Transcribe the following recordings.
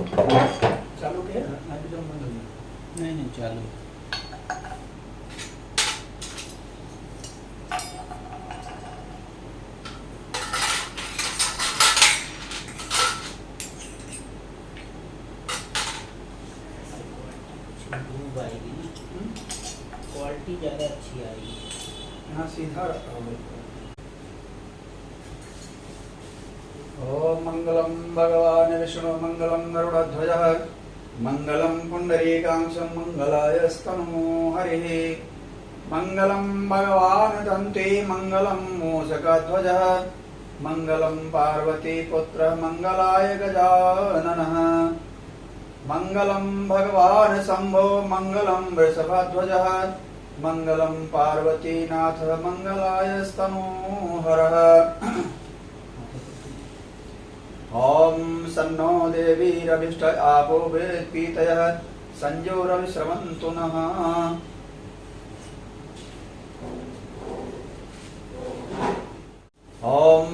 चालू के अभी तो बंद हो गया। नहीं नहीं चालू। धूप आएगी ना, क्वालिटी ज़्यादा अच्छी आएगी। यहाँ सीधा रखा हुआ है। ओम मंगलम भगवान विष्णु मंगलम गरुड़ध्वज मंगलम पुंडरीकाक्षं मंगलायस्तनु हरिः मंगलम भगवान दन्ते मंगलम मूषकध्वज मंगलम पार्वती पुत्र मंगलाय गजाननः मंगलम भगवान शंभो मंगलम वृषभध्वज मंगलम पार्वतीनाथ मंगलायस्तनूहरः ओम सन्नो देवीरभिष्ट आपो वेत्पीतयः संजोरविश्रवन्तु नः ओम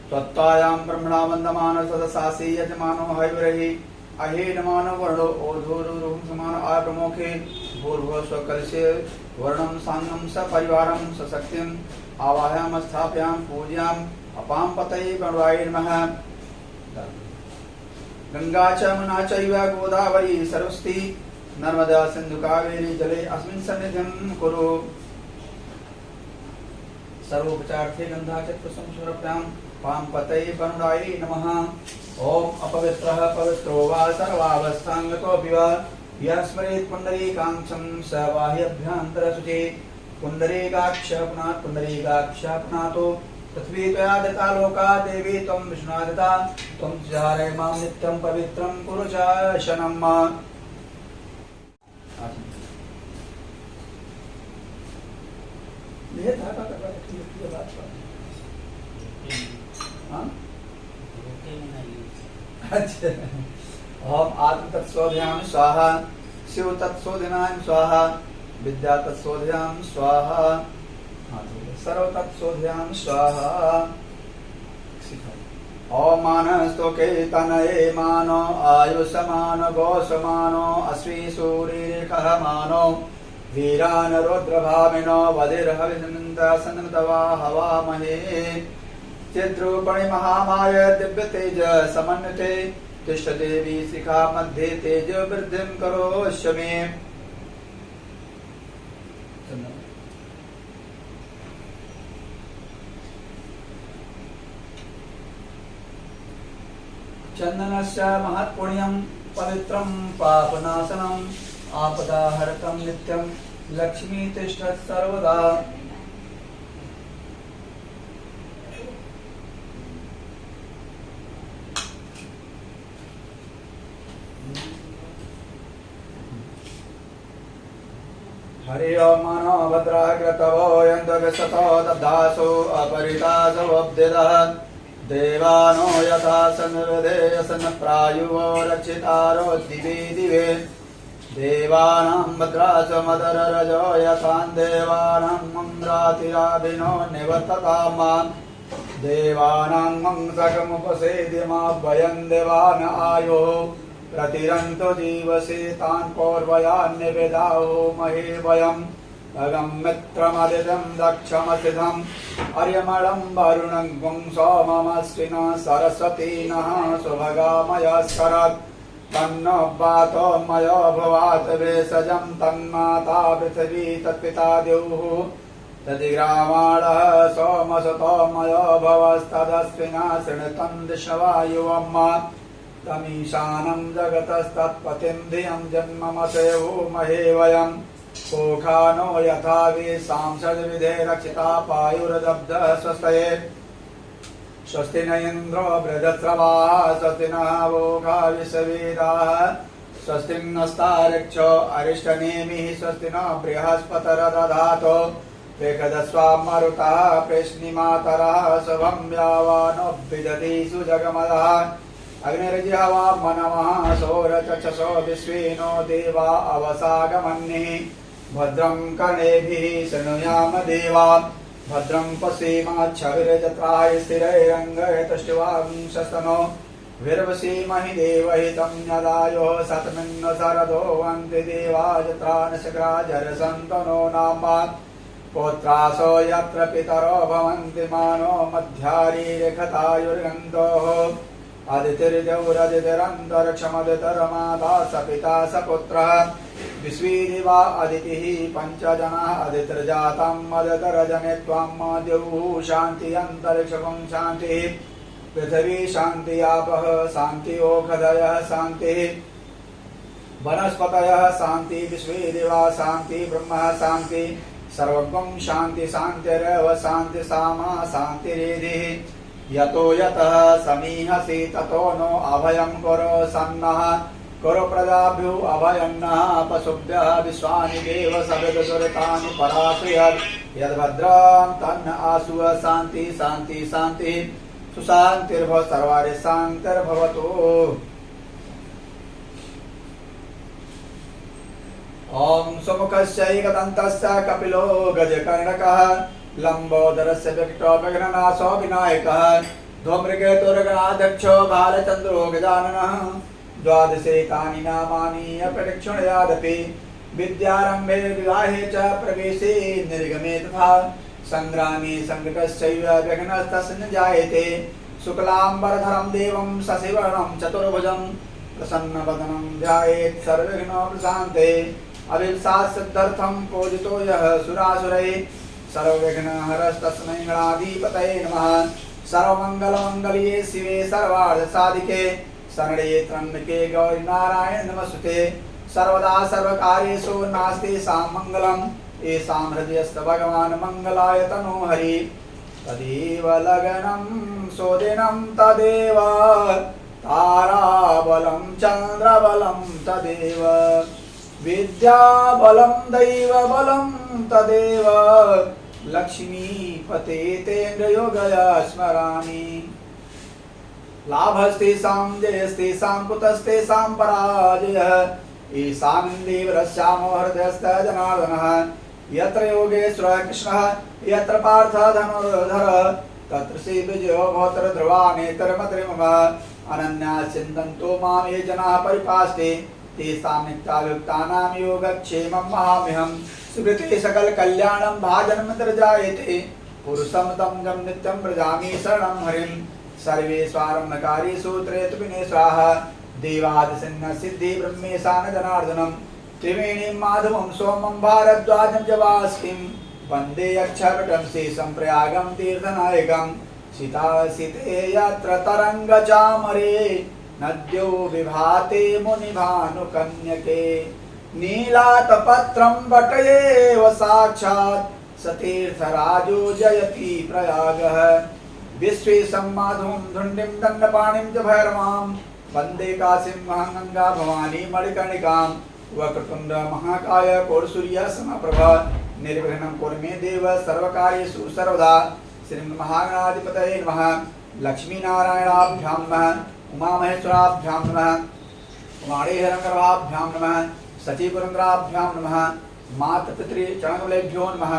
त्वत्तायां ब्रह्मणा वन्दमान सदसासि यजमानो हविरहि अहेनमानो वर्णो ओधोरुरुं समान आप्रमुखे भूर्भुवः स्वकलशे वर्णं साङ्गं सपरिवारं सशक्तिम् आवाहयाम स्थापयाम पूज्याम अपां पतये गणवाय नमः गंगा च यमुना चैव गोदावरी सरस्वती नर्मदा सिन्धु कावेरी जले अस्मिन् सन्निधिं कुरु सर्वोपचार्थे गंधा चतुस्संस्मृभ्यां पां पतये गणवाय नमः ओम अपवित्रः पवित्रो वा सर्वावस्थाङ्गतोऽपि वा यः स्मरेत् पुण्डरीकाक्षं स बाह्यभ्यन्तरशुचे पुण्डरीकाक्ष पुनात् पुण्डरीकाक्ष पुनातो पृथ्वी त्वया दत्ता लोका देवी त्वं विष्णुना दत्ता त्वं चारय मां नित्यं पवित्रं कुरु च शनम् ये था का करवा की बात पर हां अच्छा ओम आत्म तत्सोध्याम स्वाहा शिव तत्सोधनाय स्वाहा विद्या तत्सोध्याम स्वाहा सर्व तत्सोध्याम स्वाहा ओम मानस्तोके तनये मानो आयुषमानो गोषमानो अश्वी सूर्यरेखः मानो वीरान रुद्रभामिनो वदिर्हविन्दसन्नतवा हवामहे चिद्रूपणि महामाय दिव्य तेज समन्विते तिष्ठ देवी शिखा मध्ये तेज वृद्धिं करोष्य मे चंदनस्य महत्पुण्यं पवित्रं पापनाशनम् आपदाहरतं नित्यं लक्ष्मी तिष्ठत् सर्वदा हरि ओम मनो भद्राग्रतवो यन्दगसतो दब्धासो अपरितासवब्दिदः देवानो यथा सन्विधेयसन प्रायुवो रक्षितारो दिवे दिवे देवानां भद्रासमदररजो यथान् देवानां मन्द्रातिराभिनो निवर्तताम् देवानां मंसकमुपसेदिमाभयं देवान आयुः प्रतिरन्तो जीवसे तान् पौर्वयान्निवेदाहो महे वयम् अगं मित्रमदितं दक्षमसिधम् अर्यमलं वरुणं गुं सोममस्विना सरस्वती नः सुभगामया स्करत् तन्नो वातो मयो भवात् भेषजं तन्माता पृथिवी तत्पिता द्यौः तदिग्रामाणः सोमसतो मयो भवस्तदस्विना शृणुतं दिशवायुवम् तमीशानं जगतस्तत्पतिं धियं जन्ममसेवो महे वयम् कोखानो यथा सांसद्विधे रक्षिता पायुर्दब्धः स्वस्तये स्वस्ति न इन्द्रो बृहस्रवाः स्वस्ति नः वोघा विश्ववेदाः स्वस्ति नस्तार्क्ष्यो अरिष्टनेमिः स्वस्ति न बृहस्पतिर्दधातु एकदस्वां मरुतः प्रेष्णिमातरः शुभं यावानो विदधीषु जगमदः अग्निर्जिह्वा मनवः सौरचक्षुषो विश्वेनो देवा अवसागमन्निः भद्रं कर्णेभिः शृणुयाम देवा भद्रं पश्येमाच्छविरजत्राय स्थिरैरङ्गैस्तुष्टुवांशस्तनो विर्वसीमहि देवहितं यदायो सतमिन्न शरदो वन्ति देवा यत्रा नशक्राजरसन्तनो नामा पुत्रासो यत्र पितरो भवन्ति मानो मध्यारीरेखतायुर्गन्धोः अदितिर्देवरदितिरन्तरिक्षमदितिर्माता स पिता स पुत्रः विश्वेदिवा अदितिः पञ्चजनाः अदितिर्जातम् अदितिर्जने त्वाम् द्यौः शान्ति अन्तरिक्षं शान्तिः पृथिवी शान्ति आपः शान्ति ओषधयः शान्तिः वनस्पतयः शान्ति विश्वे देवा शान्ति ब्रह्म शान्ति सर्वं शान्ति शान्तिरेव शान्ति सामा शान्तिरेधिः यतो यतः समीहसि ततो नो अभयं कुरु सन्नः कुरु प्रजाभ्यो अभयं नः पशुभ्यः विश्वानि देव सविदुरितानि पराश्रयत् यद्भद्रां तन्न आसु शान्ति शान्ति शान्तिः सुशान्तिर्भव सर्वारि शान्तिर्भवतु। ओम सुमुखस्य एकदन्तस्य कपिलो गजकर्णकः लंबोदरस्य विकटो विघ्ननाशो विनायकः धूम्रकेतुर्गणाध्यक्षो बालचन्द्रो गजाननः द्वादशेतानि नामानि अपरिक्षणयादपि विद्यारम्भे विवाहे च प्रवेशे निर्गमे तथा संग्रामे संकटस्यैव विघ्नस्तस्य जायते शुक्लाम्बरधरं देवं शशिवर्णं चतुर्भुजं प्रसन्नवदनं ध्यायेत् सर्वविघ्नोपशान्ते अभिलाषसिद्ध्यर्थं पूजितो यः सुरासुरैः सर्वविघ्नहरस्तस्मै गणाधिपतये नमः। सर्वमङ्गलमङ्गल्ये शिवे सर्वार्थसाधिके शरण्ये त्र्यम्बके गौरी नारायणे नमस्ते। सर्वदा सर्वकार्येषु नास्तेषां मङ्गलम् येषां हृदयस्थ भगवान् मङ्गलाय तनो हरि तदेव लग्नं सुदिनं तदेव ताराबलं चन्द्रबलं तदेव विद्याबलं दैवबलं तदेव लक्ष्मीपते तेन्द्रयोगया स्मरामि। लाभस्तेषां जयस्तेषां कुतस्तेषां पराजयः ईशान्देवरस्यामो हृदयस्थः जनार्दनः यत्र योगेश्वरः कृष्णः यत्र पार्थः धनुर्धरः तत्र श्रीविजयो भवत्र ध्रुवा नेतरमत्रिमः अनन्या चिन्तन्तो मां ये जनाः परिपास्ते तेषां नित्यायुक्तानां योगक्षेमं वहाम्यहं। सुकृते सकलकल्याणं भाजनमित्र जायते पुरुषं तं जं नित्यं व्रजामि शरणं हरिं। सर्वेष्वारम्भकारीषु त्रयत्विनेश्वराः देवादिसिन्नः सिद्धि ब्रह्मेशान जनार्दनं त्रिवेणीं माधवं सोमं भारद्वाजं च वास्किं वन्दे अक्षरटं शेषं प्रयागं तीर्थनायकं। सीते यत्र तरङ्गचामरे नद्यो विभाते मुनिभानुकन्यके नीलातपत्रं वटयेव साक्षात् सतीर्थराजो जयति प्रयागः। विश्वेशं माधवं धुण्डिं दण्डपाणिं च भैरवां वन्दे काशीं गंगा भवानी मणिकर्णिकां। वक्रतुण्ड महाकाय कोटिसूर्य समप्रभा निर्विघ्नं कुरु मे देव सर्वकार्येषु सर्वदा। श्रीमन्महागणाधिपतये नमः। लक्ष्मीनारायणाभ्यां नमः। उमामहेश्वराभ्यां नमः। उमाणीहिरण्यगर्भाभ्यां नमः। सचीपुरन्द्राभ्यां नमः। मातृपितृचरणकमलेभ्यो नमः।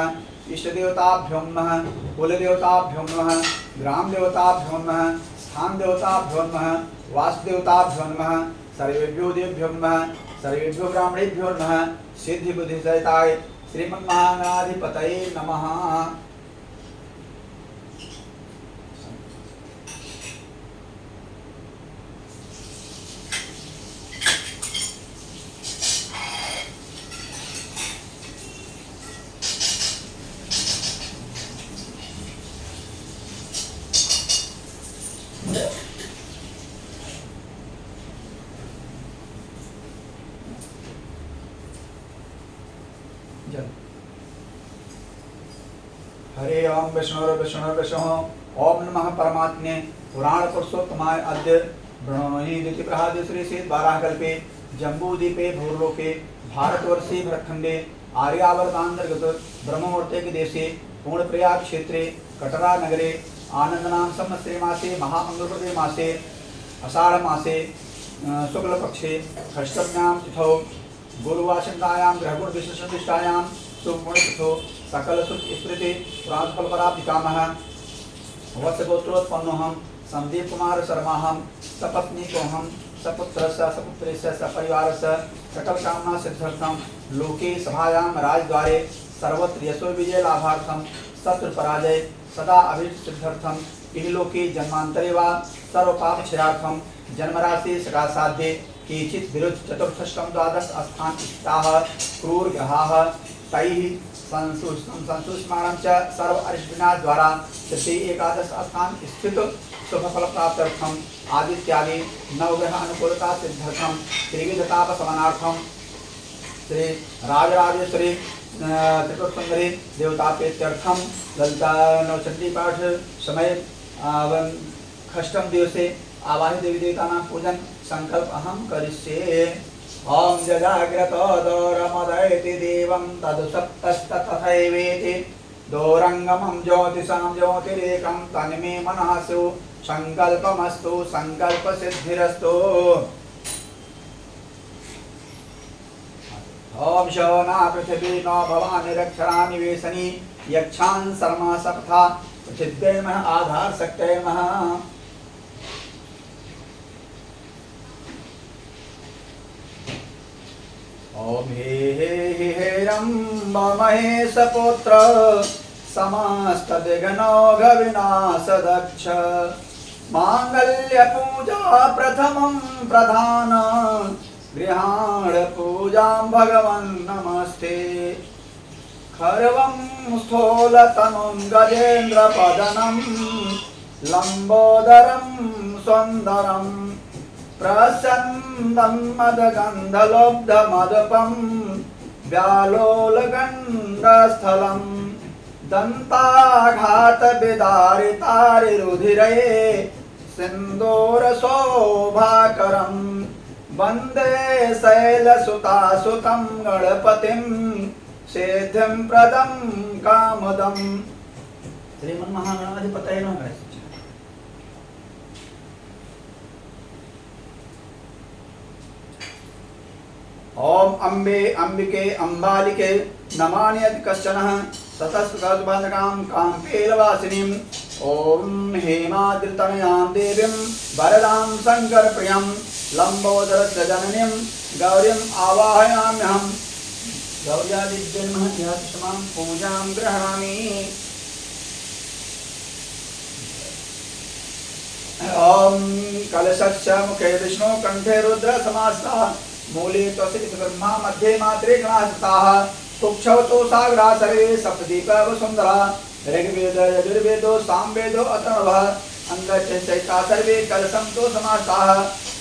इष्टदेवताभ्यो नमः। कुलदेवताभ्यो नमः। ग्रामदेवताभ्यो नमः। स्थानदेवताभ्यो नमः। वासुदेवताभ्यो नमः। सर्वेभ्यो देवेभ्यो नमः। सर्वेभ्यो ब्राह्मणेभ्यो नमः। सिद्धिबुद्धिसहिताय श्रीमन्महागणाधिपतये नमः। हरे ओम विष्णु ओम नमः परमात्मने पुराण पुरुषोत्तमाय अद्य ब्रह्मणि द्वितीय प्रहाद श्री से 12 कल्पे जम्बूद्वीपे भूर्लोके भारतवर्षे भरतखंडे आर्यावर्तांतर्गत ब्रह्ममूर्ते के देशे पूर्णप्रयाग क्षेत्रे कटरा नगरे आनंदनाम संवत्सरे मासे महामंगलप्रदे मासे आषाढ़ मासे शुक्लपक्षे षष्ठम्यां तिथौ गुरुवासन्तायां ग्रहगुण विशेषनिष्ठायां शुभमुहूर्तो सकल सुख स्मृति पुराणफलपराब्धिकामः वत्सगोत्रोत्पन्नोऽहं संदीप कुमार शर्मा हम सपत्नी को हम सपुत्र सपुत्री सपरिवार सकल कामना सिद्ध्यर्थम लोके सभायां राजद्वारे सर्वत्र यशो विजय लाभार्थम शत्रु पराजय सदा अभिसिद्ध्यर्थम इहलोके जन्मांतरे वा सर्व पाप क्षयार्थम जन्मराशि सका साध्ये केचित् विरुद्ध चतुर्थष्टम द्वादश स्थान इष्टाः क्रूर ग्रहाः तैः संसुष्माणं च सर्व अरिष्टविनाश द्वारा तृतीय एकादश स्थान स्थित शुभ फल प्राप्त्यर्थम आदित्यादि नवग्रह अनुकूलता सिद्ध्यर्थम त्रिविध ताप शमनार्थम श्री राजराजेश्वरी त्रिपुर सुंदरी देवता प्रीत्यर्थम ललिता नवचंडी पाठ समय षष्ठम दिवसे आवाहि देवी देवतानां पूजन संकल्प अहम करिष्ये। ओम जजाग्रतो दोरमदयति देवं तदुसप्तस्तथैवेति दोरंगमं ज्योतिषां ज्योतिरेकं तन्मे मनःसु संकल्पमस्तु संकल्प सिद्धिरस्तु। ओम शोना पृथिवी नो भवानि रक्षरा निवेशनी यक्षान् शर्मा सप्ता पृथिव्यै नमः आधार शक्तये नमः। ओम हे रंब महेश पुत्र समस्त विघ्नौघ विनाश दक्ष मांगल्य पूजा प्रथमं प्रधान गृहाण पूजां भगवन् नमस्ते। खर्वं स्थूलतनुं गजेन्द्र पदनं लंबोदरं सुंदरं प्रसन्नं मदगन्धलब्धमदपं व्यालोलगण्डस्थलं दन्ताघातविदारितारिरुधिरे सिन्दूरशोभाकरं वन्दे शैलसुतासुतं गणपतिं सिद्धिं प्रदं कामदं। श्रीमन्महागणाधिपतये नमः। ओम अम्बे अंबिके अंबालिके नमान्यत् कश्चनः सतस्वगतबन्धकां काम्पेलवासिनीं ओम हेमाद्रितनयां देवीं वरदां शङ्करप्रियं लम्बोदरस्य जननीं गौरीम् आवाहयाम्यहं। गौर्यादिजन्मह्यात्मां पूजां गृह्णामि। ओम कलशस्य मुखे विष्णु कंठे रुद्र समास्ता मूले त्वसित ब्रह्मा मध्ये मात्रे गणास्ताः कुक्षवतो सागरा सर्वे सप्तदीपा वसुंधरा ऋग्वेद यजुर्वेदो सामवेदो अथर्वः अंगचैका सर्वे कलशं तो समास्ताः।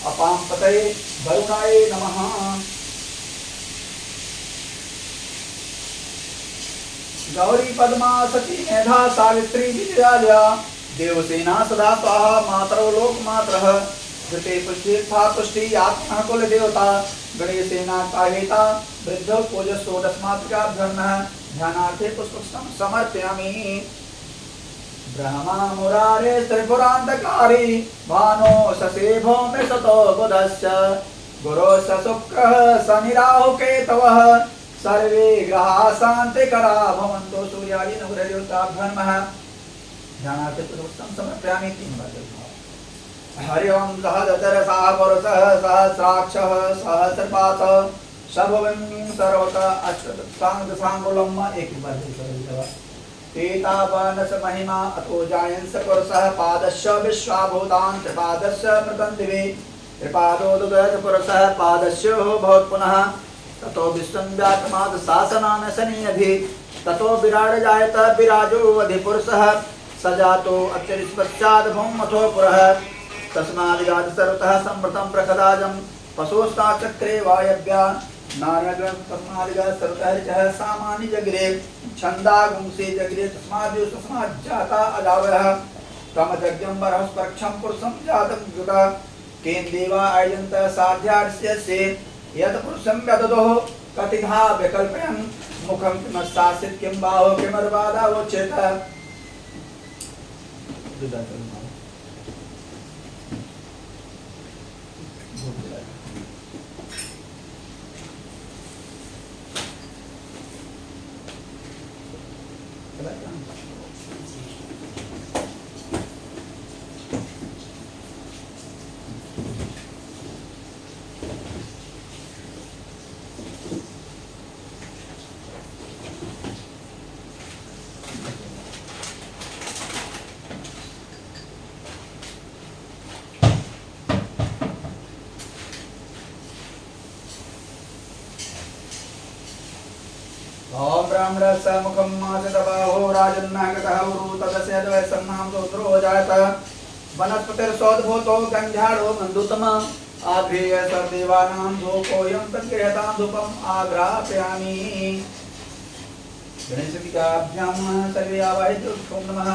अपां पतये वरुणाय नमः। गौरी पद्मा सती मेधा सावित्री विजया देवसेना सदा स्वाहा मातरो लोकमात्रः धृते पुष्टिर्था पुष्टि आत्मः कुल देवता गणेशेना काहेता वृद्धो पूजस्सोदस्मात्का धर्मः ध्यानार्थे पुष्पं समर्पयामि। ब्रह्मा मुरारे त्रिपुरान्तकारी भानो ससेभो मे सतो बुधस्य गुरो शुक्रः शनिराहु केतवः सर्वे ग्रहा शान्तिकरा भवन्तु। सूर्यादि नवग्रहदेवता धर्मः ध्यानार्थे पुष्पं समर्पयामि। 3 बार हरि ओम सहस्रतरसः पुरुषः सहस्राक्षः सहस्रपात सर्वं सर्वत अष्टसाङ्गुलम्। एक बार एतावानस महिमा अतो जायंस पुरुषः पादस्य विश्वाभूतान् त्रिपादस्य मृतन्दिवे त्रिपादो दुदयत पुरुषः पादस्य भवत् पुनः ततो विश्वं व्यात्माद शासनान शनियधि ततो विराड जायत विराजो अधिपुरुषः सजातो अत्यरिष्पश्चाद् भौमथो पुरः तस्मादिगाद सर्वतः संवृतं प्रखदाजं पशोस्ता चक्रे वायव्या नारगं तस्मादिगाद सर्वतः च सामानि जगरे छन्दागुंसे जगरे तस्माद् जाता अजावयः तमजज्ञं बरहस्पर्क्षं पुरुषं जातं युगा केन देवा आयजन्त साध्यार्स्य से यत् पुरुषं व्यददोः कतिधा विकल्पयन् मुखं किमस्तासित् किं बाहो किमर्वादा वोच्येत। ओम ब्राह्मणस्य मुखं मासितबाहो राजन्नागतः उरु तदस्य द्वयसन्नाम सोत्रो जायत वनस्पतिर्सोद्भूतो गन्ध्याढो मन्दुतम आघ्रेय सर्वदेवानां धूपोऽयं तद्गृह्यतां धूपम् आघ्रापयामि गणेशपिताभ्यां सर्वे आवाहयन्तु ओम नमः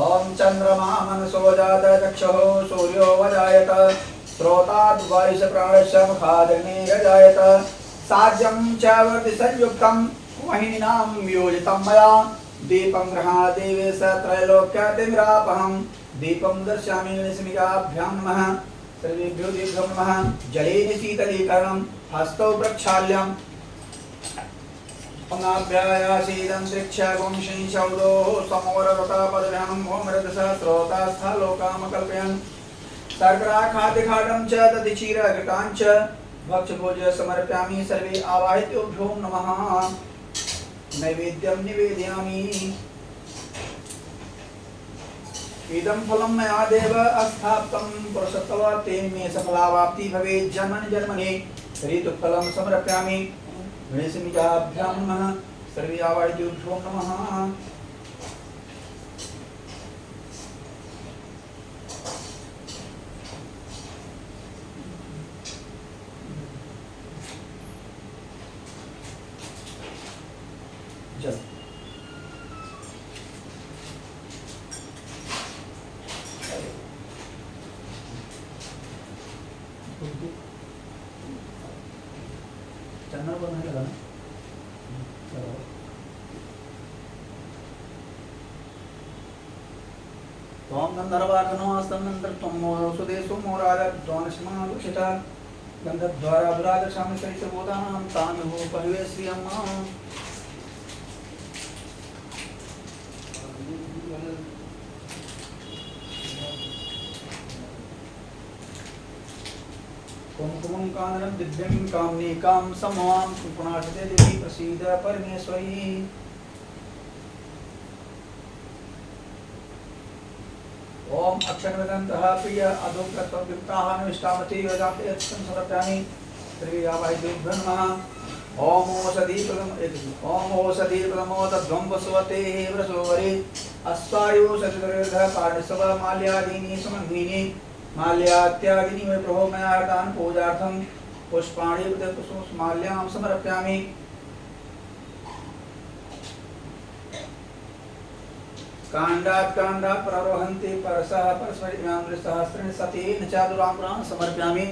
ओम चंद्रमा मनसो जात चक्षुः सूर्यो वजायत स्रोताद् वायुः प्राणस्य मुखादग्निर्जायत साज्यं च वर्ति संयुक्तं वाहिनीनां वियोजितं मया दीपं गृहाण देवेश त्रैलोक्यतिमिरापहं दीपं दर्शयामि गणेशमिकाभ्यां नमः सर्वेभ्यो दीर्घं नमः जलेन शीतलीकरणं हस्तौ प्रक्षाल्यम् अनाभ्यायासीदन्तरिक्षवंशी शौदोः समोरवतापदभ्यां भौमरदसहस्रोतास्थलोकामकल्पयन् शर्कराखाद्यखाडं च दधिक्षीरघृतां च भक्षभोज्य समर्पयामि सर्वे आवाहयित्योभ्यो नमः नैवेद्यं निवेदयामि इदं फलं मया देव अस्थाप्तं पुरुषत्व तेन मे सफलावाप्ति भवेत् जन्मनि जन्मनि ऋतुफलं समर्पयामि गणेशमिकाभ्यां नमः सर्वे आवाहयित्योभ्यो नमः जल चन्ना बनाने लगा ना त्वं गन्धर्वाकनोऽस्तनन्दर त्वं सुदेशो मोराजद्वानश्मालुषिता गन्धद्वाराबुरादशामि सरितबोधानां तान्युः पह्वे श्रियम्मा कुमकुमं काननं दिव्यं कामनीकां समवां कुङ्कुणार्चिते देवी प्रसीद परमेश्वरी ओम अक्षरवेदन्तः प्रिय अधोकृतयुक्ताः निष्ठामति योजाते यत्सं समर्पयामि श्री आवाहयित्योभ्यो नमः ओम ओषधीप्रथमो तद्ध्वं वसुवते व्रसोवरे अस्वायो सचतुर्विधः पार्णिसव माल्यादीनि सुगन्धीनि माल्यात्यादीनि मे प्रभो मया हृतान् पूजार्थं पुष्पाणि पुष्पमाल्यां समर्पयामि कांडात् प्ररोहन्ति परसः परस्मैन्द्रसहस्रेण सतेन चादुराङ्कुरान् समर्पयामि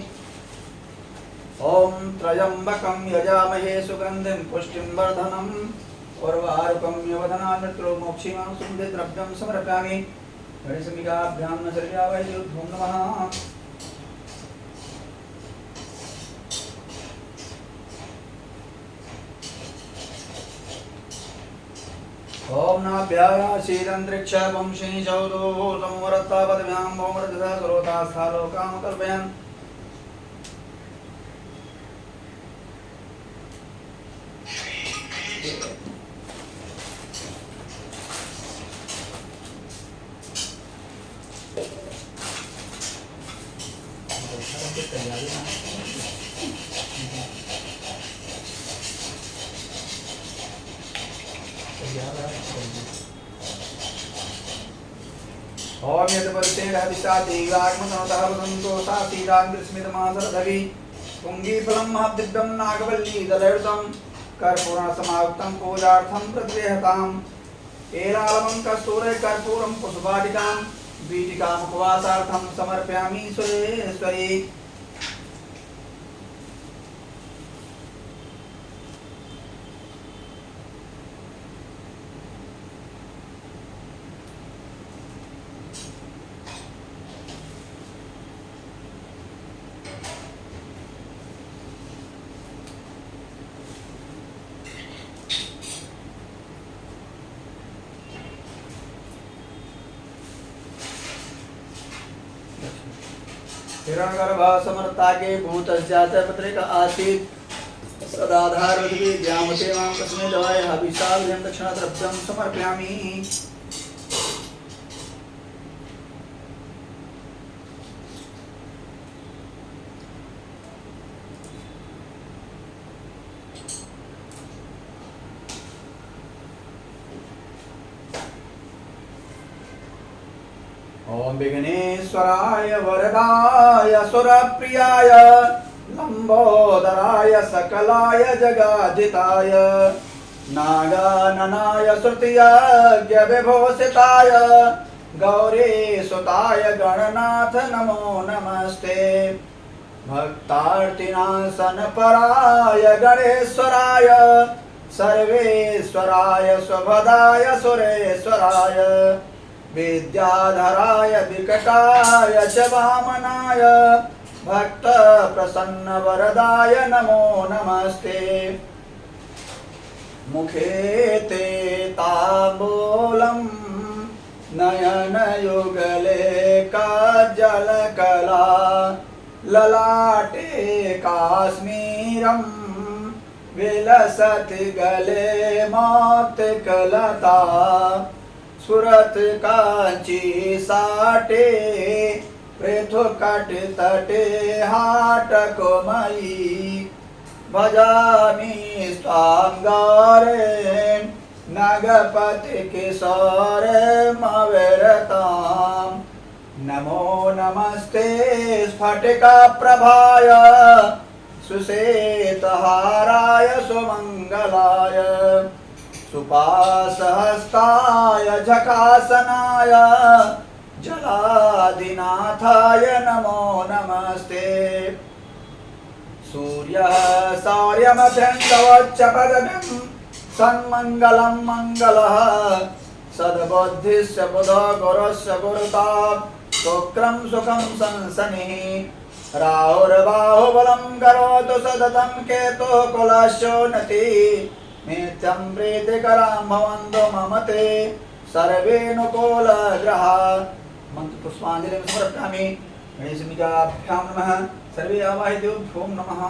ओम त्र्यम्बकं यजामहे सुगन्धिं पुष्टिं वर्धनम् उर्वारुकं यवधनान् मृत्युर्मोक्षीमां सुगन्धिद्रव्यं समर्पयामि गणेशमिकाभ्यां न सर्वे आवाहयित्योभ्यो नमः ओम नाभ्यायासीदन्तरिक्ष वंशी चौदो समवरत्तापदभ्यां भौमरदसः सरोतास्थालोकां कल्पयन् ओम यद्वत्तेरः विशादेवाग्मनोतः वदन्तो सासीदाग्निस्मितमासरधवि पुङ्गीफलं महद्दिव्यं नागवल्ली दलयुतं कर्पूरसमायुक्तं पूजार्थं प्रगृह्यताम् एलालवं कस्तूरे कर्पूरं पुष्पवाटिकां बीटिकामुपवासार्थं समर्पयामि सुरेश्वरी हिरण्यगर्भः समर्ताके भूतस्याच पत्रिक आसीत् सदाधारवद्भिः ज्ञामते मां तस्मै दवाय हविषाभ्यं दक्षिणद्रव्यं समर्पयामि ओम विघ्नेश्वराय वरदाय सुरप्रियाय लंबोदराय सकलाय जगाजिताय नागाननाय श्रुतियज्ञ विभूषिताय गौरी सुताय गणनाथ नमो नमस्ते भक्तार्तिनाशनपराय गणेश्वराय सर्वेश्वराय स्वभदाय सुरेश्वराय विद्याधराय विकटाय च वामनाय भक्त प्रसन्न वरदाय नमो नमस्ते मुखे ते ताम्बूलम् नयन युगले काजलकला ललाटे काश्मीरम् विलसति गले मौक्तिकलता सुरत कांची साटे पृथुकट तटे हाटकोमयी भजामि स्वां गौरीं नगपति किशोरीमविरताम् नमो नमस्ते स्फटिका प्रभाय सुश्वेतहाराय सुमंगलाय सुपासहस्ताय झकासनाय जलाधिनाथाय नमो नमस्ते सूर्यः सौर्यमभ्यङ्गवच्च पदवीं सन्मङ्गलं मङ्गलः सद्बुद्धिस्य बुधो गुरुस्य गुरुता शुक्रं सुखं संसनिः राहुर्बाहुबलं करोतु सततं केतुः कुलस्योन्नति नित्यं प्रीतिकरां भवन्तु मम ते सर्वेऽनुकूलग्रहा मन्त्रपुष्पाञ्जलिं समर्पयामि गणेशमिकाभ्यां नमः सर्वे आवाहयेयुः ओम नमः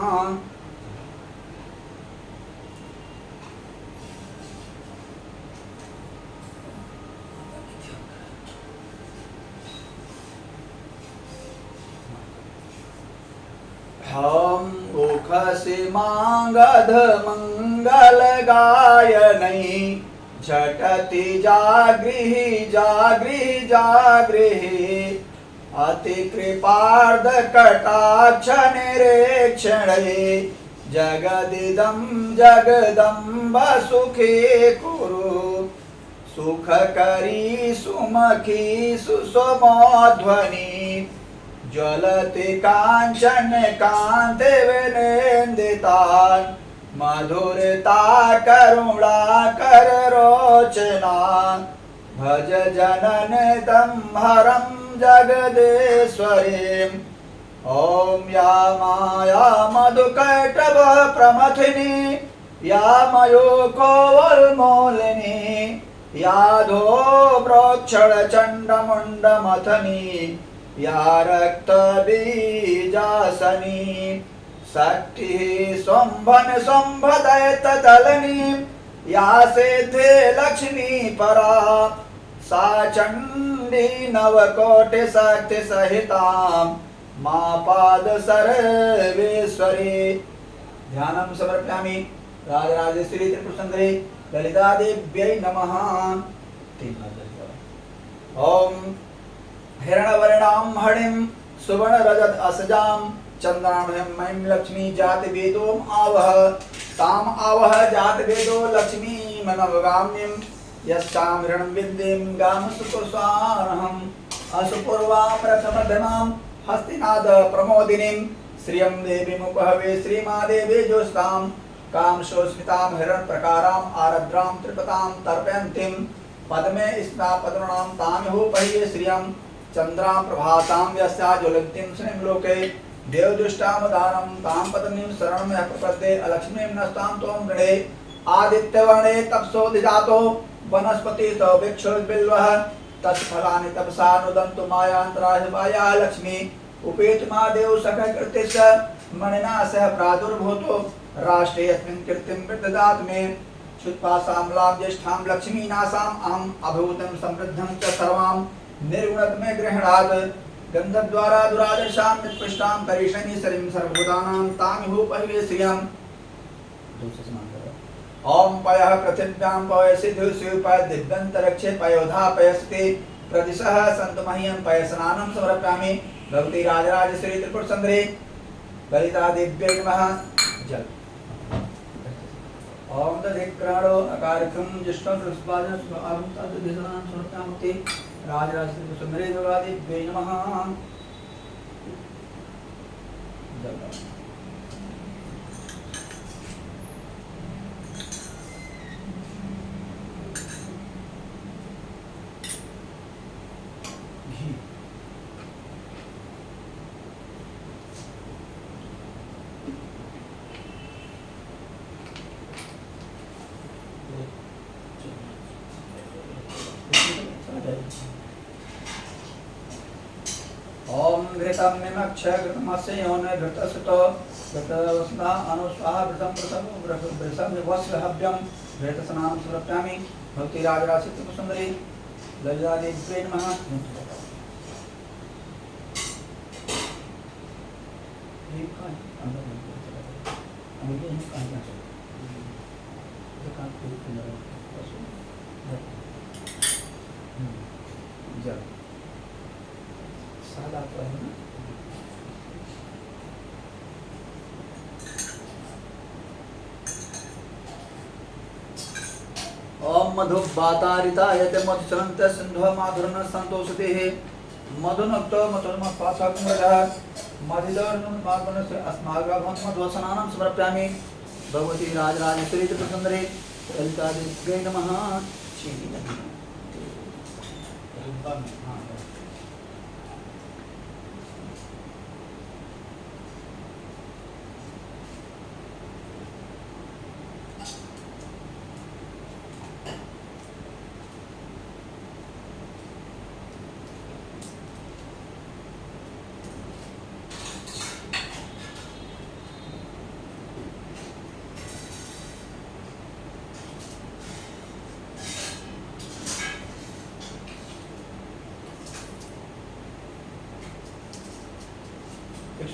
हम मुखसि मांगध मंगल गायनै झटति जागृहि जागृहि जागृहि अति कृपार्ध कटाक्ष निरीक्षणे जगदिदं जगदम्ब सुखे कुरु सुखकरी सुमखी सुषमध्वनि ज्वलति कांचन कांति विनिन्दितान् मधुरता करुणा कर रोचना भज जनन तं हरं जगदीश्वरीम् ओम या माया मधुकैटभ प्रमथिनी या मयूखोवल्मूलिनी या धूम्रोक्षण चण्डमुण्डमथनी या रक्तबीजासनी शक्तिः स्वम्भन स्वम्भदैत्यदलनी या सिद्धि लक्ष्मी परा सा चण्डी नवकोटि शक्ति सहितां मा पाद सर्वेश्वरी ध्यानं समर्पयामि राजराजेश्वरी त्रिपुरसुन्दरी ललिता देव्यै नमः ओम हिरण्यवर्णां हरिं सुवर्णरजत असजां चन्द्रामयं मयं लक्ष्मी जाति वेदोम आवह ताम आवह जाति वेदो लक्ष्मी मनवगाम्यं यस्यां हिरण्यं विद्यं गाम सुकुर्स्वानहम् असुपूर्वां रथमध्यमां हस्तिनाद प्रमोदिनीं श्रियं देवीमुपहवे श्रीमादेवी जोस्तां कामशोस्मितां हिरण्यप्रकारां आरद्रां त्रिपतां तर्पयन्तीं पद्मे स्था पद्मनां तामिहोपह्ये श्रियं चन्द्रां प्रभातां यस्या ज्वलन्तीं श्रीं लोके देवदुष्टामदानं तां पत्नीं शरणं प्रपद्ये अलक्ष्मीं नस्तां त्वं गणे आदित्यवर्णे तपसोऽधिजातो वनस्पतितो वृक्षोद्बिल्वः तत्फलानि तपसा नुदन्तु मायान्तराहिवाया लक्ष्मी उपेतु मा देव सखकृतिश्च मणिना सह प्रादुर्भूतो राष्ट्रे अस्मिन् कीर्तिं विदधातु मे शुत्पासाम्लां ज्येष्ठां लक्ष्मीनासाम् अहम् अभूतं समृद्धं च सर्वां निर्गुणत में गृह्णात् गन्धद्वारा दुरादर्शां निष्पृष्टां करिष्यमि सरिं सर्वभूतानां तामिहोपहिवे श्रियम् ओम पयः पृथिव्यां पयसि दिवसि पय दिव्यन्तरिक्षे पयोधा पयस्ति प्रदिशः सन्तु मह्यं पयस्नानं समर्पयामि भगवती राजराजेश्वरी त्रिपुर सुंदरी ललिता देव्यै नमः। जल ओम तदिक्राणो अकारकं जिष्णु पुष्पादन स्वाहं तद्दिशनां समर्पयामि राजराजेश्वरी त्रिपुर सुंदरी दुर्गा देव्यै नमः। जल ओम घृतं निमक्ष घृतमस्य योन घृतसुतो घृतवस्ना अनुस्वाहा घृतं प्रथम वृषं वस्लहव्यं घृतस्नानं समर्पयामि भक्ति राजराजेश्वरी त्रिपुर सुंदरी ललिता देव्यै नमः। जल सादा तो है ना। ओम मधुबातारितायते मधुचरन्त सिन्धु माधुरन संतोषतेः मधुनक्तो मधुर्मपाशकुमरः मधिदर्नुं मार्गणस्य अस्माकं मधुस्नानं समर्पयामि भगवती राजराजेश्वरी त्रिपुर सुंदरी ललिता देव्यै नमः। चीनी नहीं रूपा में हाँ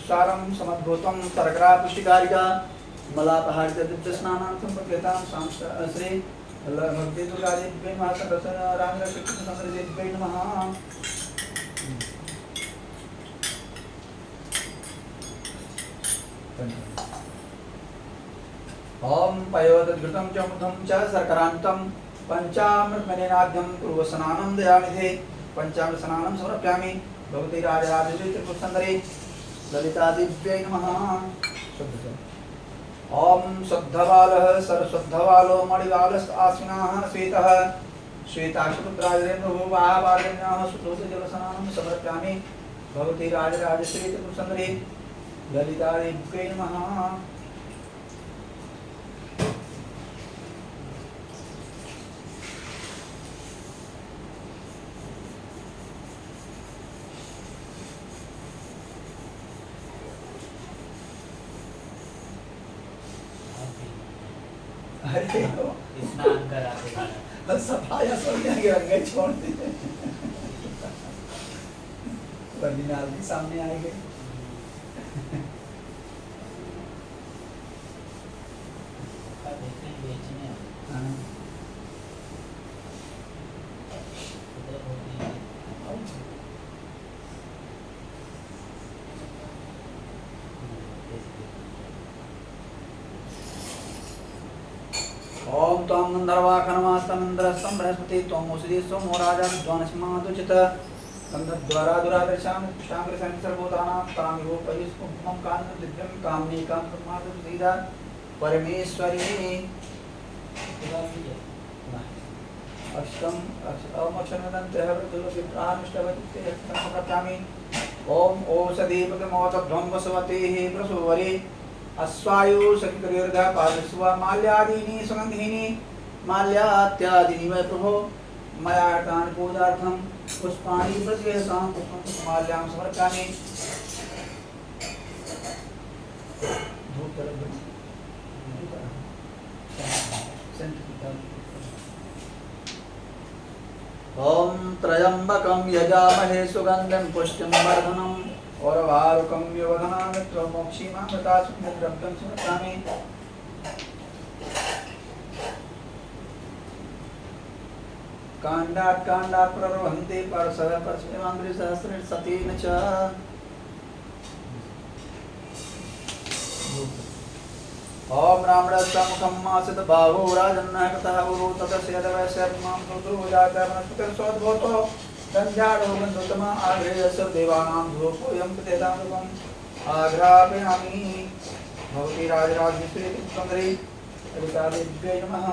सारं समद्भूतं शर्करा पुष्टिकारिका मलापहारित दिव्यस्नानां संप्रकृतां श्री भक्ति दुर्गा देव्यै नमः। रामरक्षक सुंदरी देव्यै नमः। ओम पयोदघृतं च मुदं च शर्करान्तं पंचामृतमनेनाद्यं पूर्वस्नानं दयानिधे पंचामृत स्नानं समर्पयामि भगवती राजराजेश्वरी त्रिपुर सुंदरी ललिता देव्यै नमः। ओम शुद्धबालः सरशुद्धबालो मणिबालस् आश्विनः श्वेतः श्वेताशुपुत्राजरेन्द्रभूवाहाबालिन्याः सुतोषजलस्नानं समर्पयामि भगवती राजराजेश्वरी त्रिपुर सुंदरी ललिता देव्यै नमः। अरे स्नान कराते हैं सफाया सोनिया के रंगे छोड़ दी बर्दिनाल भी सामने आएंगे। बेचने हाँ। उधर होती है ओम त्वं गंधर्वाखनमास्तमिन्द्रस्तं बृहस्पति त्वं औषधि सोमो राजा विद्वानस्मादुचित गंधद्वारा दुरादर्शां पुष्टांग्रसं सर्वभूतानां तामिहोपयिष्कुमं कान्नं दिव्यं कामनीकां ब्रह्मादं सीधा परमेश्वरी अष्टम अक्षरदन्त्यः वृद्धुलविप्रामिष्टवतिः ओम ओषधीपकमोतध्वं वसवतेः प्रसूवरे अश्वायु सखिकरीर्घ पादस्व माल्यादीनि सुगन्धिनी माल्यात्यादीनि वै प्रभो मया तानि पूजार्थं पुष्पाणि प्रत्येषां पुष्पं माल्यां समर्पयामि। ओम त्र्यंबकं यजामहे सुगंधिं पुष्टिं वर्धनम् और वारुकं योधना मित्र मोक्षीमामृता सुन्द्रव्यं समर्पयामि। काण्डात् प्रर्वहन्ति परसहस्रेण सतेन च ओम ब्राह्मणस्तमुखं मासित बाहो राजन्नः कृतः गुरु ततस्य दवस्यत्मां सुतुर्जातमस्पतिर्सोद्भूतो गन्ध्याढो गन्धोत्तम आग्रेयस्य देवानां धूपोऽयं कृतेतामुपम् आघ्रापयामि भवती राजराजेश्वरी सुन्दरी ललितादेव्यै नमः।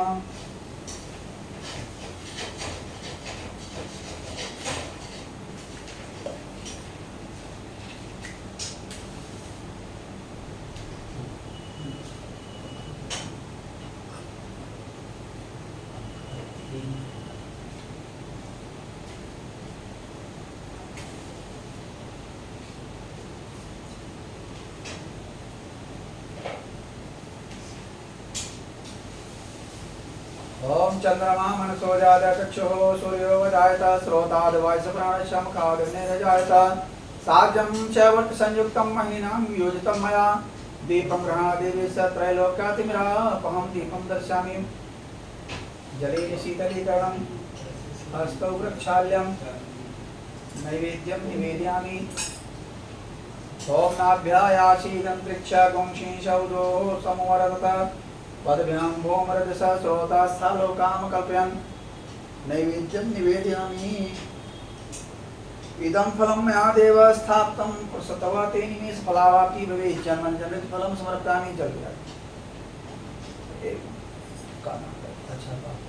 ओम चंद्रमा मनसो जात चक्षुः सूर्यो जायत स्रोताद् वायुप्राणशमखाग्ने जायत साज्यं च वर्त संयुक्तं महीनां योजितं मया दीपं गृहादेवी स त्रैलोक्यातिमिरापहं दीपं दर्शयामि जलेन शीतलीकरणं हस्तौ प्रक्षाल्यं नैवेद्यं निवेदयामि ओम नाभ्यायाशीदन्तरिक्ष गुंशीशौदो समवरदत पदभ्यां भौमरजसा स्रोतास्थालोकां कल्पयन् नैवेद्यं निवेदयामि इदं फलं मया देव स्थापितं प्रसतव तेन फलावाप्ति भवेत् जन्मन् जन्मनि फलं समर्पयामि जल्दी अच्छा बात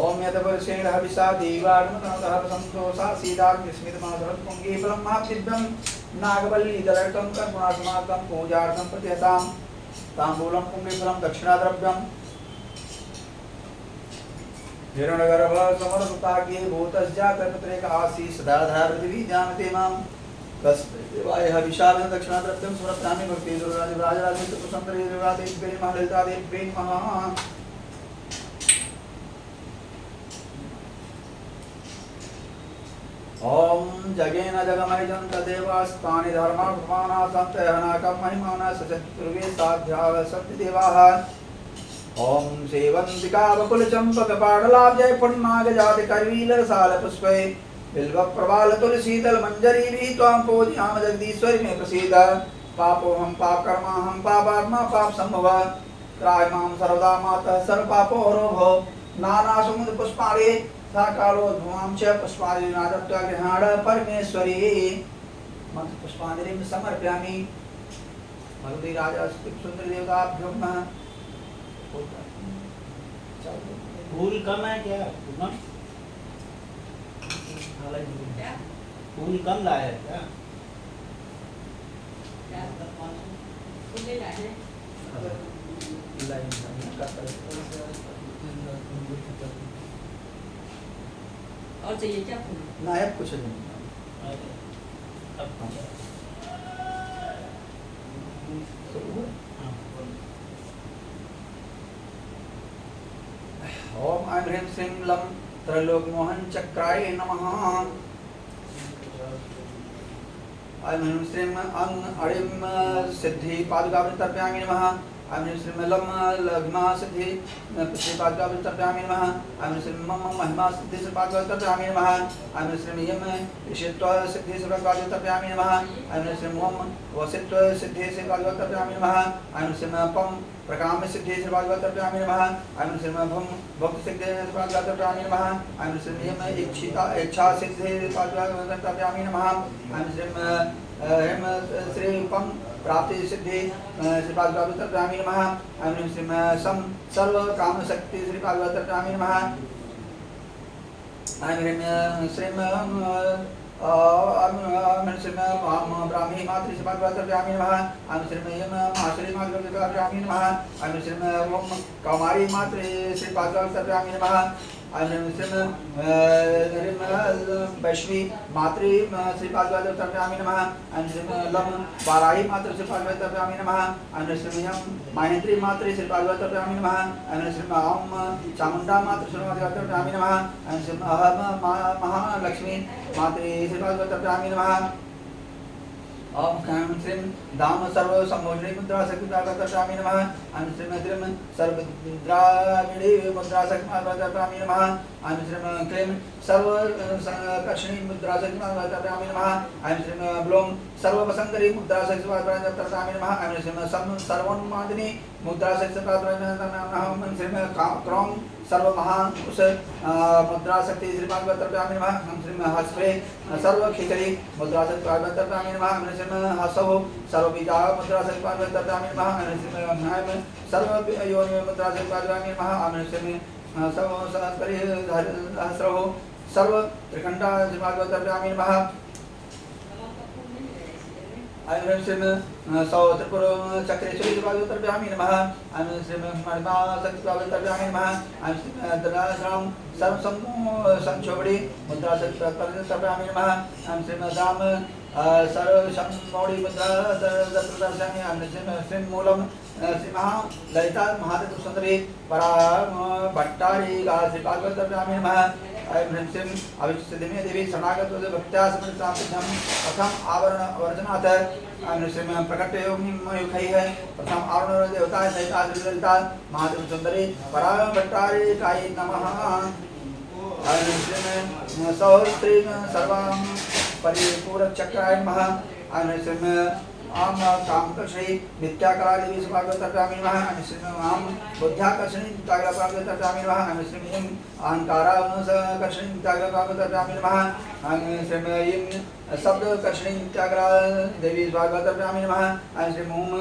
ओम यदवर्षेण हविषा देवागमतः संतोषा सीदाग्निस्मितमासरत्पुङ्गे ब्रह्मादिव्यं नागवल्लीदलर्कं कर्मणासमार्थं पूजार्थं प्रत्यतां ताम्बूलं पुङ्गीफलं दक्षिणाद्रव्यं हिरण्यगर्भ समरसुताग्ये भूतस्जातपुत्रेक आसीत् सदाधार पृथिवी जानते मां कस्देवाय हविषा दक्षिणाद्रव्यं समर्पयामि भक्ति दुर्गादिराजराजेन्द्र सुन्दरी दुर्गादेव्यै नमः ललितादेव्यै नमः। ओम जगेन जगमयजन्त देवास्तानि धर्मात्माना सन्तयनाकं महिमाना सचतुर्वे साध्याः सत्यदेवाः ओम सेवन्तिका वकुलचम्पकपाटलाब्जय पुण्णागजातिकर्वीलरसालपुष्पै बिल्वप्रवालतुलसीदलमञ्जरीभिः त्वां पूजयामि जगदीश्वरि मे प्रसीद पापोऽहं पापकर्माहं पापात्मा पापसम्भवः त्राहि मां सर्वदा मातः सर्वपापोहरो भव नानासुमुदपुष्पाणि साकालो धूमां च पुष्पाञ्जलिं नादत्वा गृहाण परमेश्वरी मंत्र पुष्पाञ्जलिं समर्पयामि भगवती राजास्ति सुंदरी देवताभ्यो नमः। फूल कम है क्या? फूल कम लाए है क्या? और चाहिए क्या फूल? नायक कुछ नहीं ओम ऐं ह्रीं श्रीं लं त्रैलोक्यमोहन चक्राय नमः। ऐं ह्रीं श्रीं अं अणिं सिद्धि पादुकाभ्यं तर्पयामि नमः। ऐं ह्रीं श्रीं लं लघ्मा सिद्धि पृथ्वी पादुकाभ्यं तर्पयामि नमः। ऐं ह्रीं श्रीं मम महिमा सिद्धि पादुकाभ्यं तर्पयामि नमः। ऐं ह्रीं श्रीं यम ईशित्व सिद्धि पादुकाभ्यं तर्पयामि नमः। ऐं ह्रीं श्रीं वम वसित्व सिद्धि पादुकाभ्यं तर्पयामि नमः। ऐं ह्रीं श्रीं पम प्रकाम्य सिद्धि पादुकाभ्यं तर्पयामि नमः। ऐं ह्रीं श्रीं भम भक्ति सिद्धि पादुकाभ्यं तर्पयामि नमः। ऐं ह्रीं श्रीं यम इच्छा सिद्धि पादुकाभ्यं तर्पयामि नमः। ऐं श्रीं हेम श्री पम प्राप्ति सिद्धि श्री पादुकाभ्यं तर्पयामि नमः। ऐं ह्रीं श्रीं सम सर्व काम शक्ति श्री पादुकाभ्यं तर्पयामि नमः। ऐं ह्रीं श्रीं ब्राह्मी मातृ श्री पादुकाभ्यं तर्पयामि नमः। ऐं श्रीं यम माश्री मातृ तर्पयामि नमः। ऐं श्रीं ओम कौमारी मातृ श्री पादुकाभ्यं तर्पयामि नमः। वैष्णवी मातृ श्रीपादवैतरप्यामि नमः। लम वाराही मातृ श्रीपादवैतरप्यामि नमः। माहेन्द्री मातृ श्रीपादवैतरप्यामि नमः। ओम चामुंडा मातृ श्रीपादवैतरप्यामि नमः। महालक्ष्मी मातृ श्रीपादवैतरप्यामि नमः। ओम श्रीं दाम सर्व सम्मोहिनी मुद्रा शक्तिदामी नमः। श्रीमद्रीं सर्वद्राविणी मुद्रा शक्तिदामी नमः। श्रीं क्लीं सर्वकर्षणी मुद्रा शक्तिदामी नमः। श्रीं ब्लूं सर्ववसंकरी मुद्रा शक्तिदामी नमः। श्रीं सर्वोन्मादिनी मुद्रा शक्तिदामी नमः। श्रीं क्रौं सर्वमहान उस मुद्रा शक्ति श्रीपादवैतरप्यामि नमः। श्रीं हस्ते सर्व खिचड़ी मुद्रा श्रीपादवैतरप्यामि नमः। श्रीं हसौ सर्वबीजा मुद्रा श्रीपादवैतरप्यामि नमः। श्रीं सर्व योनि मुद्रा श्रीपादवैतरप्यामि नमः। श्रीं सर्व सहस्करी सहस्रौ सर्व त्रिखंडा श्रीपादवैतरप्यामि नमः। श्रीं सौ त्रिपुर चक्रेश्वरी श्रीपादवैतरप्यामि नमः। श्रीं मणिमा शक्तिपादवैतरप्यामि नमः। श्रीं दलाश्राम सर्वसंक्षोभणी मुद्रा शक्तिपादवैतरप्यामि नमः। श्रीं दाम सर्वशंमौड़ी मुद्रा दर्शयामि। श्रीं मूलम श्री ललिता महादेव सुंदरी परा भट्टारी श्रीपादवैतरप्यामि नमः। श्रीं अविष्यदिमे देवी शरणागत भक्त्या समर्पितं प्रथम आवरण वर्जनाथ। श्रीं प्रकट योगिमयुखैः प्रथम आवरण देवता सहिता ललिता महादेव सुंदरी परा भट्टारी काई नमः। श्रीं सहस्रीं सर्वां परिपूरचक्राय नमः। श्रीं आम कामकर्षणी नित्याकला देवी श्रीपादवैतरप्यामि नमः। श्रीं आम बुद्ध्याकर्षणी नित्याकलापादवैतरप्यामि नमः। श्रीं ईं अहंकाराकर्षणी नित्याकलापादवैतरप्यामि नमः। श्रीं ईं शब्दकर्षणी नित्याकला देवी श्रीपादवैतरप्यामि नमः। श्रीं ओम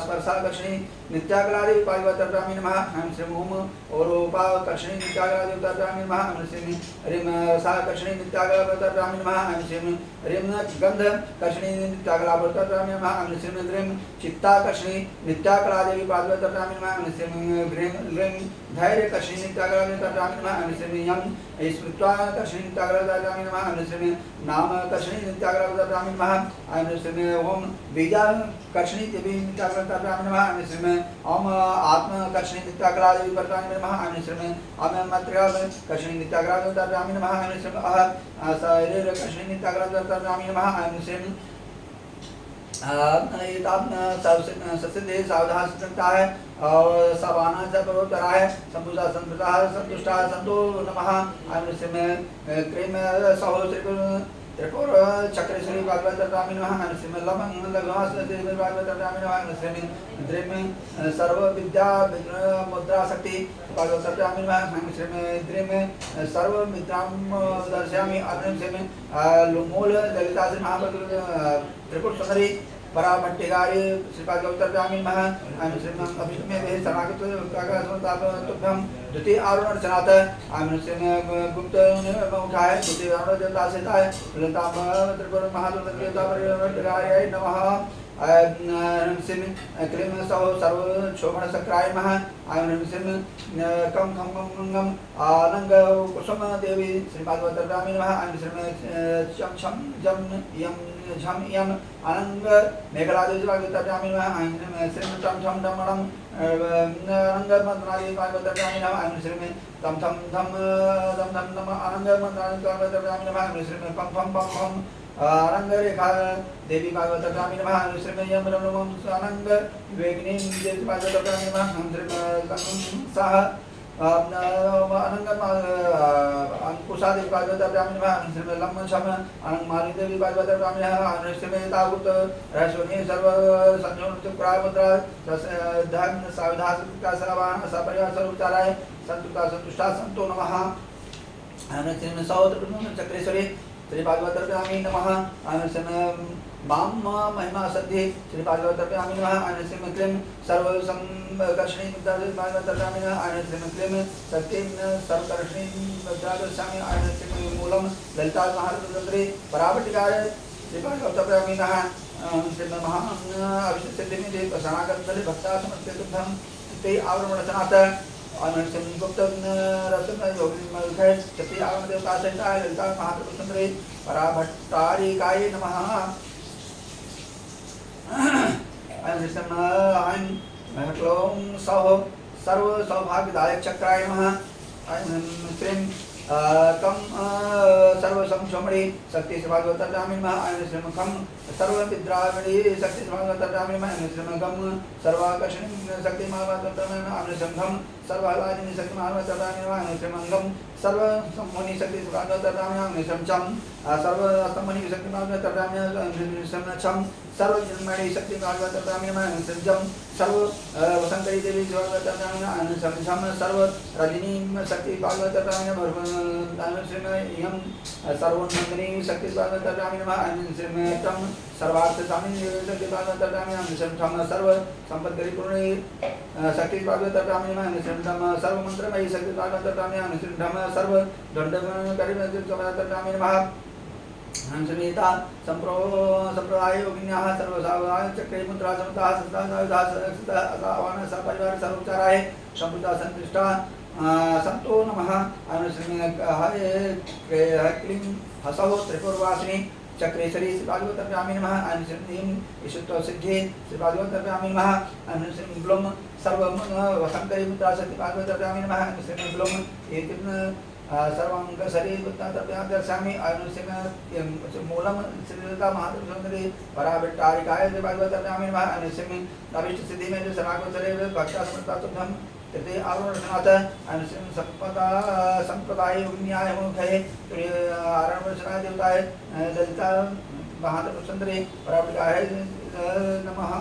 स्पर्शाकर्षणी नित्याकला देवी पादवैतरप्यामि नमः। श्रीं ओम औरोपाकर्षणी नित्याकला देवताप्यामि नमः। श्रीं ह्रीं रसाकर्षणी नित्याकलापादवैतरप्यामि नमः। श्रीं ह्रीं गंधकर्षणी नित्याकलापादवैतरप्यामि नमः। श्रीं ह्रीं चित्ताकर्षणी नित्याकला देवी पादवैतरप्यामि नमः। श्रीं ह्रीं ह्रीं धैर्यकर्षणी नित्याकलापादवैतरप्यामि नमः। श्रीं यं स्मृत्वाकर्षणी नित्याकलापादवैतरप्यामि नमः। श्रीं नामकर्षणी नित्याकलापादवैतरप्यामि नमः। श्रीं ओम बीजाकर्षणी देवी नित्याकलापादवैतरप्यामि नमः। श्रीं ओम आत्मकर्षणी नित्याकला देवी पादवैतरप्यामि नमः। श्रीं ओम मातृकर्षणी नित्याकलापादवैतरप्यामि नमः। श्रीं शरीरकर्षणी नित्याकलापादवैतरप्यामि नमः। श्रीं ससिद्धे सावधान सतता है और सवाना सर्वोत्तरा है संपूजा संतता संतुष्टा संतो नमः। श्रीं क्रीम सहो त्रिपुर चक्रेश्वरी पादवैतरप्यामि नमः। श्रीं लमं लघुवास देवी पादवैतरप्यामि नमः। श्रीं द्रीं सर्व विद्या मुद्रा शक्ति पादवैतरप्यामि नमः। श्रीं द्रीं सर्व विद्यां दर्शयामि। श्रीं मूल ललिता श्री महाभद्र त्रिपुर सुंदरी परा भट्टिकारी श्रीपादवैतरप्यामि नमः। श्रीं अभिषेमे देहि शरणागत तुभ्यं द्वितीय आवरण अर्चनात्। श्रीं गुप्त मुखाय द्वितीय आवरण देवता सहिताय ललिता त्रिपुर महादेवता भट्टिकार्याय नमः। श्रीं क्लीं सौ सर्वशोभनचक्राय नमः। श्रीं कं खं गं आनंग कुसुम देवी श्रीपादवैतरप्यामि नमः। श्रीं चम छम जम यम झम यम अनंग मेघला देवी पादवैतरप्यामि नमः। श्रीं टम ठम डमणं अनंग मंत्रालय पादवैतरप्यामि नमः। श्रीं तम थम धम दम धम नम अनंग मंत्रालय पादवैतरप्यामि नमः। श्रीं पम फम पम फम अनंग रेखा देवी पादवैतरप्यामि नमः। श्रीं यम रमणं अनंग विवेकिनी देवी पादवैतरप्यामि नमः। श्रीं सह अनंग अंकुशा देवी पादवैतरप्यामि नमः। श्रीं लम शम अनंग माली देवी पादवैतरप्यामि नमः। श्रीं तावुत रहस्योनि सर्व संयोनित प्रामुद्रा धन सावधान सवान सपरिवार स्वरूपचाराय संतुष्टा संतुष्टा संतो नमः। श्रीं सौत्र चक्रेश्वरी श्रीपादवैतरप्यामि नमः। श्रीं मां महिमा सद्धि श्रीपादवैतरप्यामि नमः। श्रीं क्लीं सर्वसंकर्षणी मुद्रा श्रीपादवैतरप्यामि नमः। श्रीं क्लीं शक्तिं सर्वकर्षणी मुद्रा दर्शयामि। श्रीं मूलं ललिता महादेवी पराभट्टिकाय श्रीपादवैतरप्यामि नमः। श्रीं महान अभिषेकसिद्धिमे देवी शरणागत भक्ता समर्पितं ते आवरणवर्चनात्। आनंद गुप्त रत्न योगिनी मलखय चति आगम देवता सहिता ललिता महाप्रभु सुंदरी पराभट्टारिकाय नमः। आयं क्लों सौ सर्व सौभाग्यदायक चक्राय नमः। आयं श्रीं कम सर्व संशोमणि शक्ति भागवतामि नमः। आयं श्रीं खम सर्व विद्रावणि शक्ति भागवतामि नमः। आयं श्रीं गम सर्वाकर्षणि शक्ति भागवतामि नमः। आयं श्रीं घम सर्वलादिनी शक्ति भागवतामि नमः। आयं श्रीं गम सर्व सम्मोनि शक्ति भागवतामि नमः। आयं श्रीं चम सर्व सम्मोनि शक्ति भागवतामि नमः। आयं श्रीं छम सर्व जन्मणि शक्ति भागवतामि नमः। आयं श्रीं जम सर्व वसंतरी देवी भागवतामि नमः। आयं श्रीं छम सर्व रजनी शक्ति भागवतामि नमः। आयं श्रीं यम सर्वोन्नंदिनी शक्ति भागवतामि नमः। आयं श्रीं तम सर्वार्थ सामिनी शक्ति भागवतामि नमः। आयं श्रीं तम सर्व संपत्ति पूर्णी शक्ति भागवतामि नमः। आयं श्रीं तम सर्व मंत्रमयी शक्ति भागवतामि नमः। आयं श्रीं तम सर्व दंडकरी शक्ति भागवतामि नमः। हंसमेता संप्रदाय योगिन्याः सर्वसावधान चक्रे मुद्रा समता सदावान सपरिवार सर्वोपचाराय संपुता संतुष्टा संतो नमः। आयं श्रीं हरे क्लीं हसौ त्रिपुरवासिनी चक्रेश्वरी श्री भागवताभ्यामी नमः। आयं श्रीं ईशुत्व सिद्धि श्री भागवताभ्यामी नमः। आयं श्रीं ब्लूम सर्व वसंतरी मुद्रा शक्ति भागवताभ्यामी नमः। आयं श्रीं ब्लूम एकिन सर्वांग शरीर दर्शयामि। आयं श्रीं मूलम श्रीलता महादेवी पराभट्टारिकाय भागवताभ्यामी नमः। आयं श्रीं अभीष्ट सिद्धि में जो सर्वागत शरीर भक्ता समर्था तुभ्यं तृतीय आवरणनाथ। आयं श्रीं संप्रदाय योगिन्याय मुखये आरणवचनाय देवताय ललिता महादेवी सुंदरी पराभट्टाय नमः।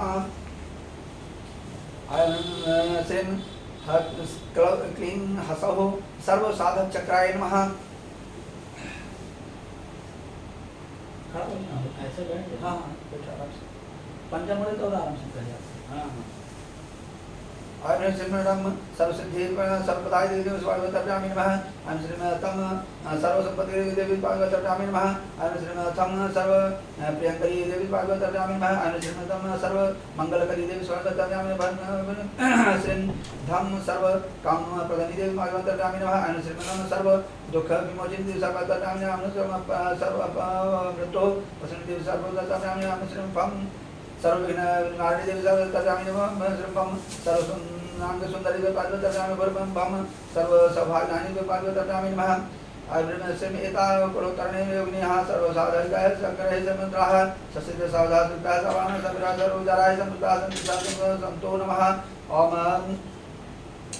आयं श्रीं क्लीं हसौ सर्व साधक चक्राय नमः। ऐसे बैठ हाँ पंचमुड़े तो आराम से कर जाते। हाँ आयं श्रीं सर्वसिद्धि सर्वप्रदाय देवी भागवताभ्यामी नमः। आयं श्रीं तम सर्वसंपत्ति देवी भागवताभ्यामी नमः। आयं श्रीं तम सर्व प्रियंकरी देवी भागवताभ्यामी नमः। आयं श्रीं तम सर्व मंगलकरी देवी भागवताभ्यामी नमः। श्रीं धम सर्व काम प्रदानी देवी भागवताभ्यामी नमः। आयं श्रीं तम सर्व दुख विमोचन देवी भागवताभ्यामी नमः। सर्व मृत्यु प्रसन्न देवी भागवताभ्यामी नमः। श्रीं फम सर्वविघ्न निवारिणी देवी भागवताभ्यामी नमः। श्रीं फम सर्व नांग सुंदरी देवी भागवताभ्यामी नमः। फम सर्व सौभाग्यदायिनी देवी भागवताभ्यामी नमः। आयं श्रीं एता कुलोत्तरणे योगिन्याः सर्वसाधकाय शंकराय समन्त्राः ससिद्ध सावधानताः सवान सविरा सर्वोदाराय समृता संतो नमः। ओम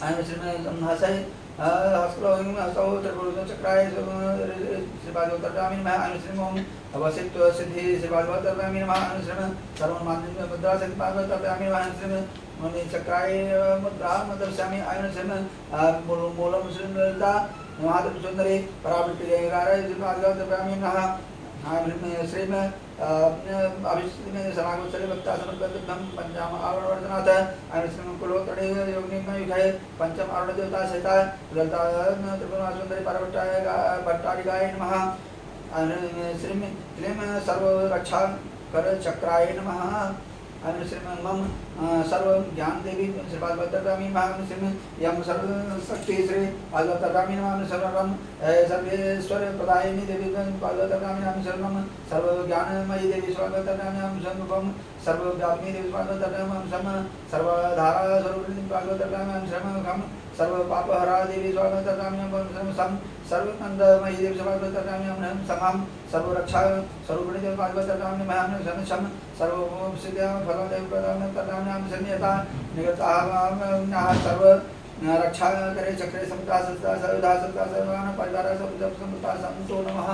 आयं श्रीं हसै हस्क्लों हसौ त्रिपुर चक्राय श्री भागवताभ्यामी नमः। आयं श्रीं ओम अवसित्व सिद्धि श्री भागवताभ्यामी नमः। आयं श्रीं सर्वमान्य मुद्रा श्री भागवताभ्यामी नमः। आयं श्रीं मुनि चक्राय मुद्रा दर्शयामि। आयं श्रीं मूलम सुंदरता महादेवी सुंदरी पराभट्टारिकाय श्री भागवताभ्यामी नमः। आयं श्रीं अभिष्ट में समागम चले भक्ता समर्पितम पंचम आवरणनाथ। आयं श्रीं कुलोत्तरे योगिनी विघय पंचम आवरण देवता सहिता ललिता त्रिपुरा सुंदरी पराभट्टारिकाय नमः। आयं श्रीं सर्व रक्षा कर चक्राय नमः। आयं श्रीं मम सर्व ज्ञान देवी श्री भागवताभ्यामी नमः। आयं श्रीं यम सर्व शक्ति श्री भागवताभ्यामी नमः। आयं श्रीं सर्वेश्वर प्रदायिनी देवी भागवताभ्यामी नमः। श्रीं सर्व ज्ञानमयी देवी भागवताभ्यामी नमः। श्रीं सर्व व्यापिनी देवी भागवताभ्यामी नमः। श्रीं सर्वधारा स्वरूपिणी भागवताभ्यामी नमः। श्रीं सर्व पापहरा देवी भागवताभ्यामी नमः। श्रीं सर्वनंदमयी देवी भागवताभ्यामी नमः। समम सर्वरक्षा स्वरूपिणी देवी भागवताभ्यामी नमः। श्रीं सर्व सिद्ध फल देवी भागवताभ्यामी नमः। श्रीं यथा निगताः सर्व रक्षा करे चक्रे समता सत्ता सर्वदा सत्ता सर्वान परिवार सब समता संतो नमः।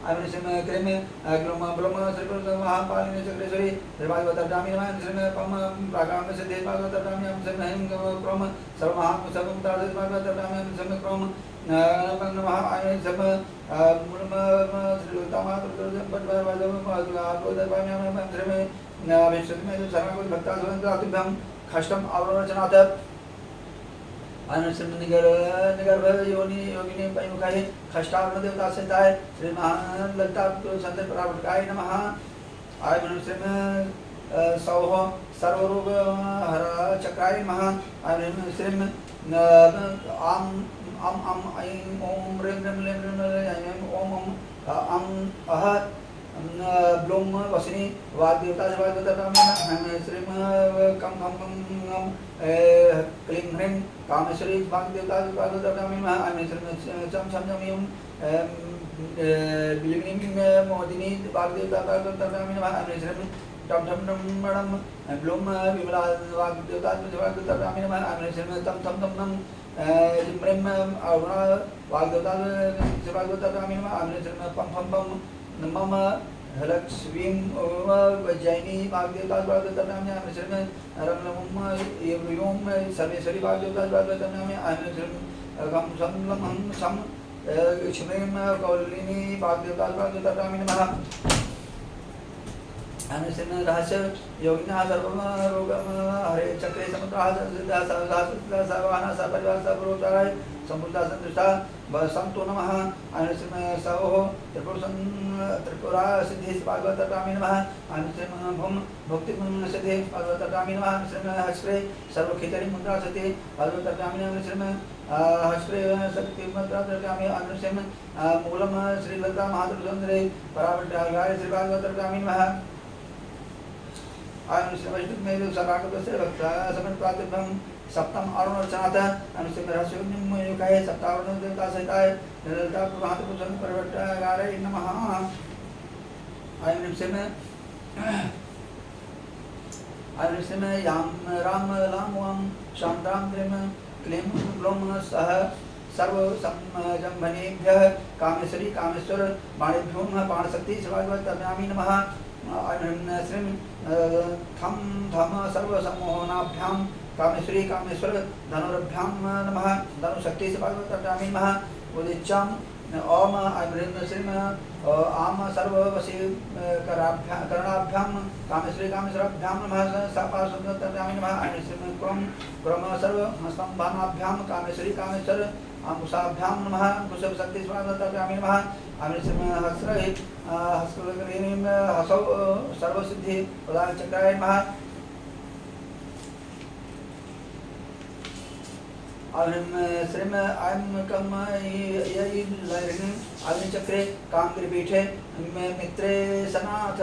आयं श्रीं क्रीं ग्लूम ब्लूम श्री महापालिनी चक्रेश्वरी श्री भागवताभ्यामी नमः। श्रीं पम प्रागाम सिद्धि भागवताभ्यामी नमः। श्रीं ह्रीं क्रोम सर्व महासमुद्रा भागवताभ्यामी नमः। श्रीं क्रोम नमः। आयं श्रीं मूलम श्रीलता महादेवी नमः। श्रीं अभिषेक में सर्वगुण भक्ता सुभ्यम खष्टम आवरणनाथ। आयं श्रीं निगर्भ योगिनी पैमुखाय खष्टावरण देवता सहिताय श्री महाललिता सुंदरी पराभट्टारिकाय नमः। आयं श्रीं सौः सर्वरोग हर चक्राय नमः ऐं श्रीं आम अम अम ऐं ओम ह्रीं ह्रीं ह्रीं ह्रीं ऐं ओम अं अह ब्लूम वसिनी वाग्देवता श्रीं कं कं कं क्लीं ह्रीं कामेश्वरी वाग्देवता ऐं श्रीं चम छम छम यं बिलिग्निं मोदिनी वाग्देवता ऐं श्रीं टम टम टम मणम ब्लूम विमला वाग्देवता ऐं श्रीं तम तम तम नम जिम्रीं अरुणा वाग्देवता ऐं श्रीं पम पम पम मम लक्ष्मीं वज्जयिनी वाग्देवता ऐं श्रीं रमलमुं यों सर्वेश्वरी वाग्देवता ऐं श्रीं गं शं लं हं शं क्ष्मीं कौलिनी वाग्देवता नमः ऐं श्रीं रहस्य योगिनः सर्वं रोगं हरे चक्रे समुद्राः सर्वान् सपरिवार सर्वोपचाराय संपूर्णा संतुष्टा सन्तु नमः ऐं श्रीं सौः त्रिपुरा सिद्धि भागवतटामि नमः ऐं श्रीं भुं भुक्तिं सिद्धि भागवतटामि नमः ऐं श्रीं हस्रे सर्वखिचरी मुद्रा सिद्धि भागवतटामि ऐं श्रीं हस्रे शक्ति मुद्रा तटामि ऐं श्रीं मूलं श्रीललिता महात्रिपुरसुन्दरी परावट्यागाय श्री भागवतटामि नमः ऐं श्री वैष्णवमेव सभागवतस्य भक्ता समर्पातिभं सप्तम अरुणरचनाथ ऐं श्री रहस्योन्निं युकाय सप्तावरण देवता सहिताय ललिता महात्रिपुरसुन्दरी परावट्यागाय नमः ऐं श्रीं यां राम लां वां शान्तां क्लीं ग्लौं सह सर्वसंजम्भनेभ्यः कामेश्वरी कामेश्वर बाणेभ्यों बाणशक्ति शिवागवतम्यामि नमः ऐं श्रीं थं धम सर्वसम्मोहनाभ्यां कामेश्वरी कामेश्वर धनुरभ्यां नमः धनुशक्ति शिवागवतम्यामि नमः उदिच्चां ओम ऐं श्रीं आम सर्ववशीकरणाभ्यां कामेश्वरी कामेश्वराभ्यां नमः सपाशुद्धतम्यामि नमः ऐं श्रीं क्रम क्रम सर्वस्तम्भानाभ्यां कामेश्वरी कामेश्वर अंकुशाभ्यां नमः अंकुशशक्ति स्वागतम्यामि नमः ऐं श्रीं हस्कलग्रीं हसौ सर्वसिद्धि प्रदानचक्राय नमः ऐं श्रीं ऐं कं लहरिणीं ऐं चक्रे कामगिरिपीठे मित्रे सनाथ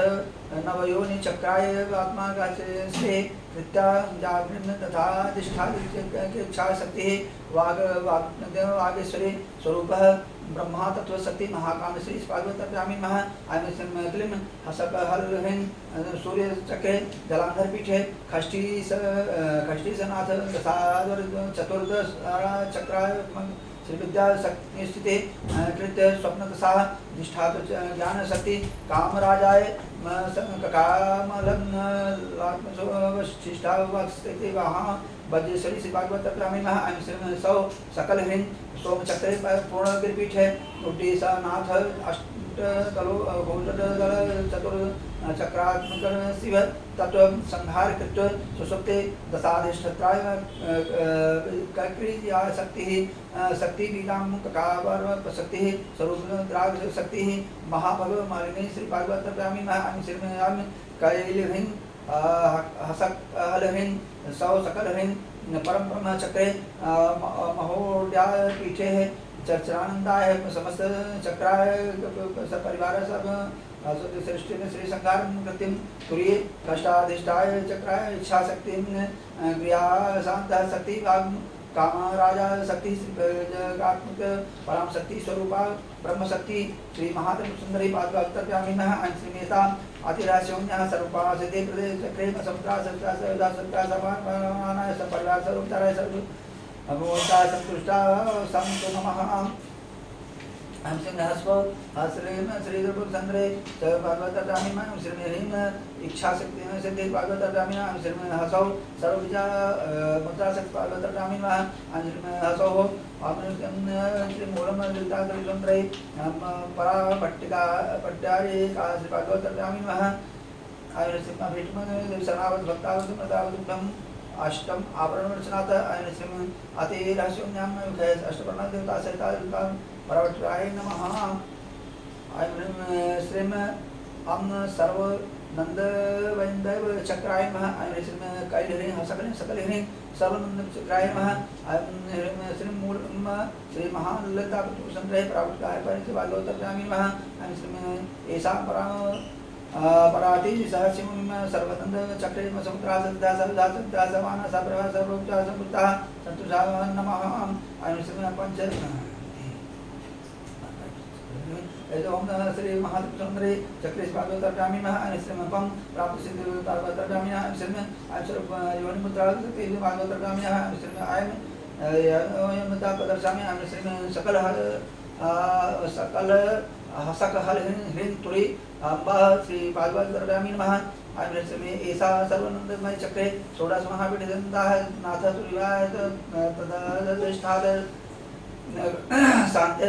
नवयोनि चक्राय आत्मागाचे कृत्या जागृन् तथा इच्छाशक्तिः वागेश्वरी स्वरूपः ब्रह्मा तत्वशक्ति महाकामेश्वरी स्वागतम्यामि नमः ऐं श्रीं क्लीं हसकहल्ह्रीं सूर्यचक्रे जलान्धरपीठे खष्टीसनाथ चतुर्दश चक्राय श्रीविद्या स्थिति कृत्य स्वप्नदशा निष्ठात ज्ञानशक्ति कामराजाय कामलग्नशिष्टावस्थिति वहाँ वज्रेश्वरी श्री भागवतम्यामि नमः ऐं श्रीं सौ सकलह्रीं सोमचक्रे पूर्णगिरिपीठे उड्डीसानाथ अष्टदलो भूतदल चतुर्चक्रात्मक शिव तत्व संहार कृत्य सुसुप्ते दशाधिष्ठात्राय क्रिया शक्तिः शक्ति बीजां ककावर शक्तिः स्वरूपद्राग शक्तिः महाभव मालिनी श्री भागवतम्यामि नमः ऐं श्रीं कैलिह्रीं हसकहल्ह्रीं सौ सकलह्रीं परम ब्रह्मचक्रे महोड्यापीठे चर्चरानंदाय समस्त चक्राय सपरिवार सब सृष्टि में श्री संहार कृतिम तुरीय कष्टाधिष्ठाय चक्राय इच्छा शक्ति क्रिया शांत शक्ति कामराजा शक्ति जगात्मक परम शक्ति स्वरूपा ब्रह्म शक्ति श्री महात्रिपुरसुन्दरी भागवतम्यामि नमः ऐं श्री मेता अतिराशून्यः सर्वपासिते प्रदेश चक्रे समुद्रा सत्रा सदा सत्रा समानाय सपरिवार स्वरूपताराय सर्व भगवता संतुष्टा सन्तु नमः ऐं श्रीं हस्रेण श्रीधरपुरसुन्दरे च भागवतम्यामि नमः ऐं श्रीं ह्रीं इच्छाशक्ति सिद्धि भागवतम्यामि नमः ऐं श्रीं हसौ सर्वविद्या मुद्राशक्ति भागवतम्यामि नमः ऐं श्रीं हसौः श्री मूलम ललितात्रिपुरसुन्दरी पराभट्टिका पट्टारे का श्री भागवतम्यामि नमः ऐं श्रीं भीष्म सनावत भक्तावतुं अष्टम आवरण रचनाथ ऐं श्रीं अतिरहस्योन्यां अष्टवर्ण देवता सहिता परवट्राय नमः ऐं श्रीं अं सर्व नंद वैंदव चक्राय नमः ऐं श्रीं कैलह्रीं सकलह्रीं सर्वनंद चक्राय नमः ऐं श्रीं मूलम श्री महाललिता संग्रह प्रावृत्ताय परिवालोत्तरामि नमः ऐं श्रीं ऐसा पराति सहस्यमुम सर्वनंद चक्रे समुद्रा सद्धा सद्धा सद्धा समान सप्रभा सर्वोपचार समुद्धा संतुषा नमः ऐं श्रीं पंच ओम नमः श्री महात्मचंद्रे चक्रेश भागवतर्गामी नमः श्रीमपम प्राप्त सिद्धि भागवतर्गामी नमः श्रीम स्वरूप योनि मुद्रा तेज भागवतर्गामी नमः श्रीम आयम मुद्रा प्रदर्शामी नमः श्रीम सकल हल ह्रीं तुरी अम्बा श्री भागवतर्गामी नमः आयम श्रीम ऐसा सर्वनंदमय चक्रे षोडश महापीठ दंताः नाथ तुरीवाय तदा शांति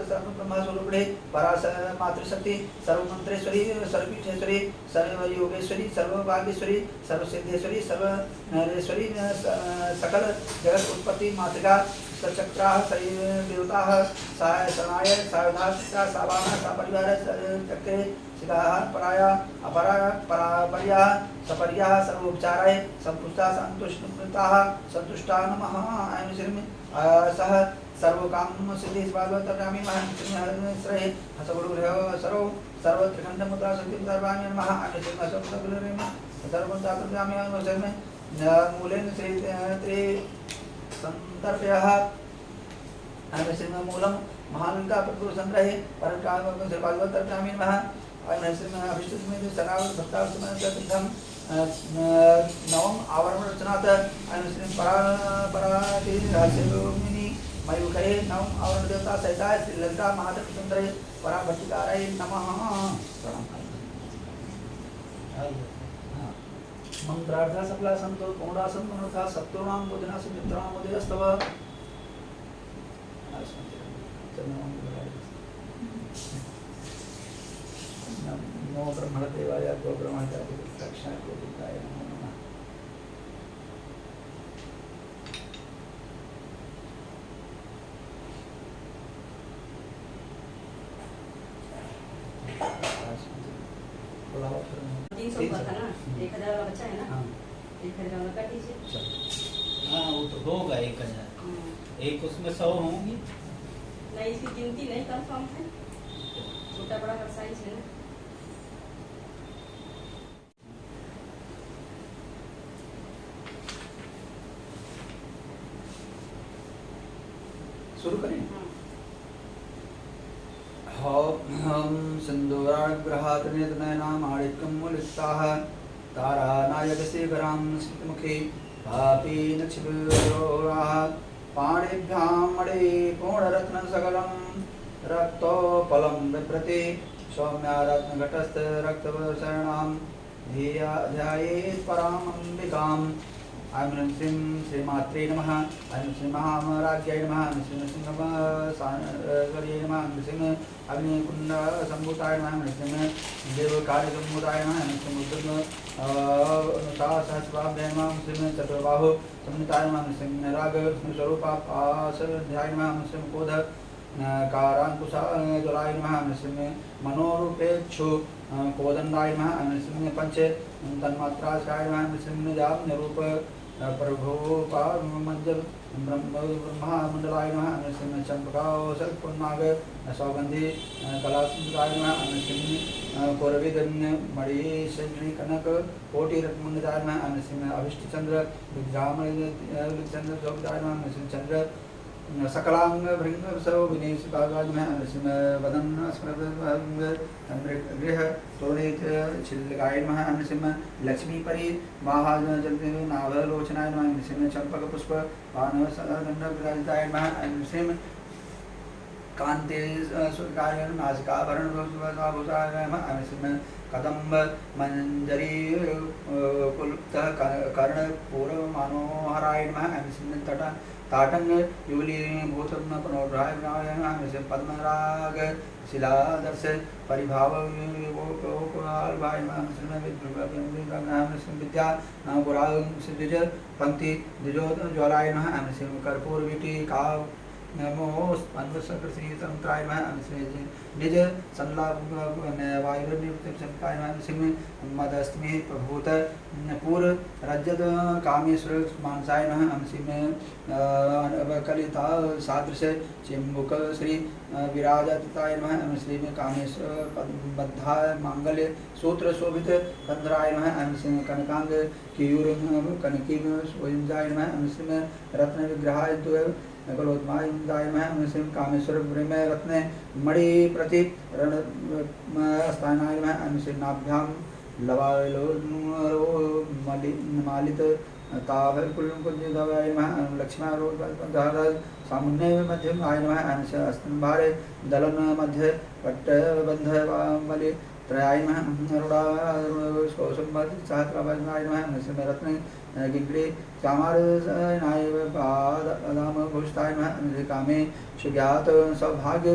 सर्वब्रह्मस्वरूपिणे परास मातृशक्ति सर्वमंत्रेश्वरी सर्वपीठेश्वरी सर्वयोगेश्वरी सर्वभाग्येश्वरी सर्वसिद्धेश्वरी सर्वनरेश्वरी सकल जगत उत्पत्ति मातृका सचक्राः देवताः सनाय सावधाशिका सावाना सपरिवार चक्रे शिखाः पराया अपराया परापर्याः सपर्याः सर्वोपचाराय संतुष्टा संतुष्टाः संतुष्टा नमः ऐं श्रीं सह सर्वकाम सिद्धि भागवतर्गामी नमः श्रेय हसगुरुगृह सर्व सर्वत्रिखंड मुद्रा शक्ति सर्वाण्य नमः ऐं श्रीं सर्वसगुरुरेम सर्वतातर्गामी नमः श्रीं मूलेन श्री त्रि संतर्प्यः ऐं श्रीं मूलम महाललिता प्रभु संग्रहे परकाल श्री भागवतर्गामी नमः ऐं श्रीं अभिष्टमेव सनावत भक्तावसमनसंधम नवम आवरण रचनात् ऐं श्रीं पराति रहस्यरूपिणी मयूखये नवम आवरण देवता सहिताय श्री ललिता महात्रिपुरसुंदरे पराभट्टिकाराय नमः। मंत्रार्था सफला संतो पूर्णासन मनोथा सत्तोनां बुद्धिनासु मित्राणां बुद्धिस्तव नमो ब्रह्मदेवाय गो ब्रह्मचार्य दक्षिण गोविंदाय नमो नमः। तीन सौ का था ना, 1000 वाला बच्चा है ना, 1000 वाला काट दीजिए। हाँ वो तो होगा 1000 एक उसमें 100 होंगी नहीं, इसकी गिनती नहीं कंफर्म है, छोटा बड़ा का साइज है ना। शुरू करें। हम सिंधुराग्रहात् नयनामाणिक्यमुलिताः तारानायकशेखरां स्मितमुखे भापी नक्षिभिरोहाः पाणिभ्यां मणि पूर्णरत्नसकलं रक्तोपलं बिभ्रति सौम्या रत्नघटस्थ रक्तवर्षाणां ध्यायेत् परामम्बिकाम् ऐं श्रीं श्रीमात्रे नमः ऐं श्री महाराज्ञाय नमः ऐं श्री सिंहवर्यै नमः ऐं श्री अग्निकुण्डसम्भूताय नमः ऐं श्री देवकार्यसम्भूताय नमः ऐं श्री सहस्राभ्याय नमः ऐं श्री चतुर्बाहु संहिताय नमः ऐं श्री रागस्वरूपापासध्याय नमः ऐं श्री क्रोध काराङ्कुशज्वलाय नमः ऐं श्री मनोरूपेक्षु कोदंडाय नमः ऐं श्री पंच तन्मात्राय नमः ऐं श्री निजाम्यरूप प्रभो मंजल ब्रह्ममंडलाय नमः ऐं श्री चंपकावसर्पनाग सौगंधि कलासुंदराय नमः ऐं श्री कौरविदन्मणिशेखरी कनक कोटिरत्नमंडिताय नमः ऐं श्री अभिष्टचंद्र विद्रामणिचंद्र जोगदाय नमः ऐं श्री चंद्र सकलांग भृंग सर्व विनेश भागाय नमः ऐं श्री वदन स्मृतभंग गृह तोरणित छिल्लकाय नमः ऐं श्री लक्ष्मीपरि महाजलते नाभलोचनाय नमः ऐं श्री चंपक पुष्प पानसगंधविराजिताय नमः ऐं श्री कांते सुखाय नासिकाभरण भूषाय नमः ऐं श्री कदम्ब मंजरी कुलुप्तः कर्णपूर्वमनोहराय नमः ऐं श्री ताटंग युगली भूतम प्रणोद्राय नमः ऐं श्री पद्मराग शिलादर्श परिभाव विभोकालभाय नमः ऐं श्री विद्या पुराग सिद्धिज पंक्ति द्विजो ज्वालाय नमः ऐं श्री कर्पूरवीटी काव नमो अन्वसकृष्णीतंत्राय नमः श्री निज संलाप वायुर्निवृत्तिसंकाय नमः श्री मदस्मि प्रभूत पूर्व रजत कामेश्वर मानसाय नमः श्री कलिता सादृश चिम्बुक श्री विराजताय नमः श्री कामेश्वर बद्धा मांगल्य सूत्र शोभित कंधराय नमः श्री कनकांग केयूर कनकी स्वयंजाय नमः श्री रत्न विग्रहाय गलोत्माय नमः श्री कामेश्वर ब्रह्म रत्न मणि प्रति रण स्थानाय नमः श्री नाभ्यां लवालो मालित तावल कुलकुंजदाय नमः लक्ष्मण सामुन्य मध्यम आय नमः स्तंभारे दलन मध्य पट्टबंध बलि त्रयाय नमः अरुणारुणसंबद्ध सहस्राय नमः श्री रत्न गिंगड़ी चामारनाय पादाम भूषिताय नमः कामे सुज्ञात सौभाग्य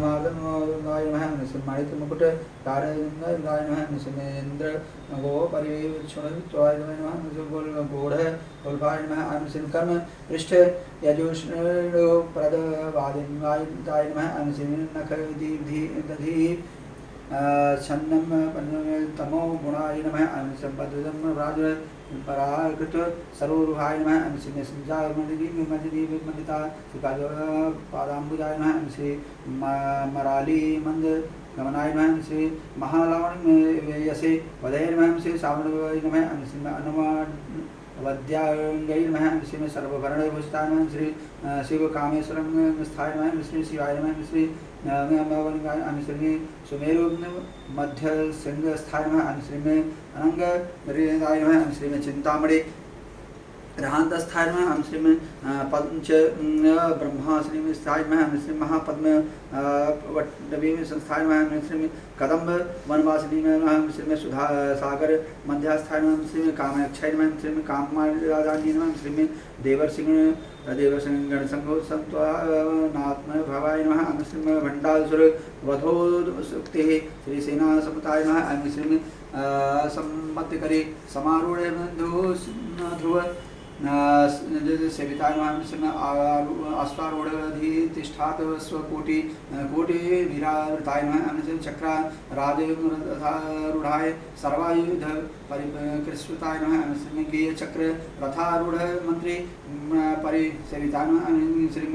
मार्दनाय नमः श्री माणिक मुकुट तारंगाय नमः श्री इंद्र गो परिवेक्षणाय नमः गोल गूढ़ गोलपाय नमः श्री कर्म पृष्ठ यजुष्णो प्रद वादिनाय नमः श्री नख दधि छन्नम तमो गुणाय नमः संपदम राज पराकृत सरोरुहाय नमः श्री संजामदिता पादाम्बुजाय नमः श्री मराली मंद गमनाय नमः श्री महालावण्यसे वदय नमः श्री सावणवाय नमः श्री वद्याङ्गै नमः श्री सर्वभरणभूषिताय नमः श्री शिव कामेश्वरं स्थाय नमः श्री शिवाय नमः श्री श्री सुमेरु मध्य सिंह स्थाय नमः श्री अनंग नमः श्री चिंतामणि रहांतस्थाय नमः श्री पंच ब्रह्माश्री स्थाय नमः श्री महापद्म वट्टवी संस्थाय नमः श्री कदम्ब वनवासिनी नमः श्री सुधा सागर मध्यास्थाय नमः श्री कामाक्षय नमः श्री कामराजानी नमः श्री देवर्सिंह गणसंघो संत्वानात्म भवाय नमः श्री भंडासुर वधोक्ति श्री सेना समुदाय नमः श्री सम्मतिकरी समारूढ़ ध्रुव सेविताय नमः श्री अश्वारूढ़धिष्ठात स्वकोटि कोटि वीरावृताय नमः श्री चक्र राजरूढ़ाय सर्वायुध परिकृष्टाय नमः श्री गीय चक्र रथारूढ़ मंत्री परिसेविताय नमः श्री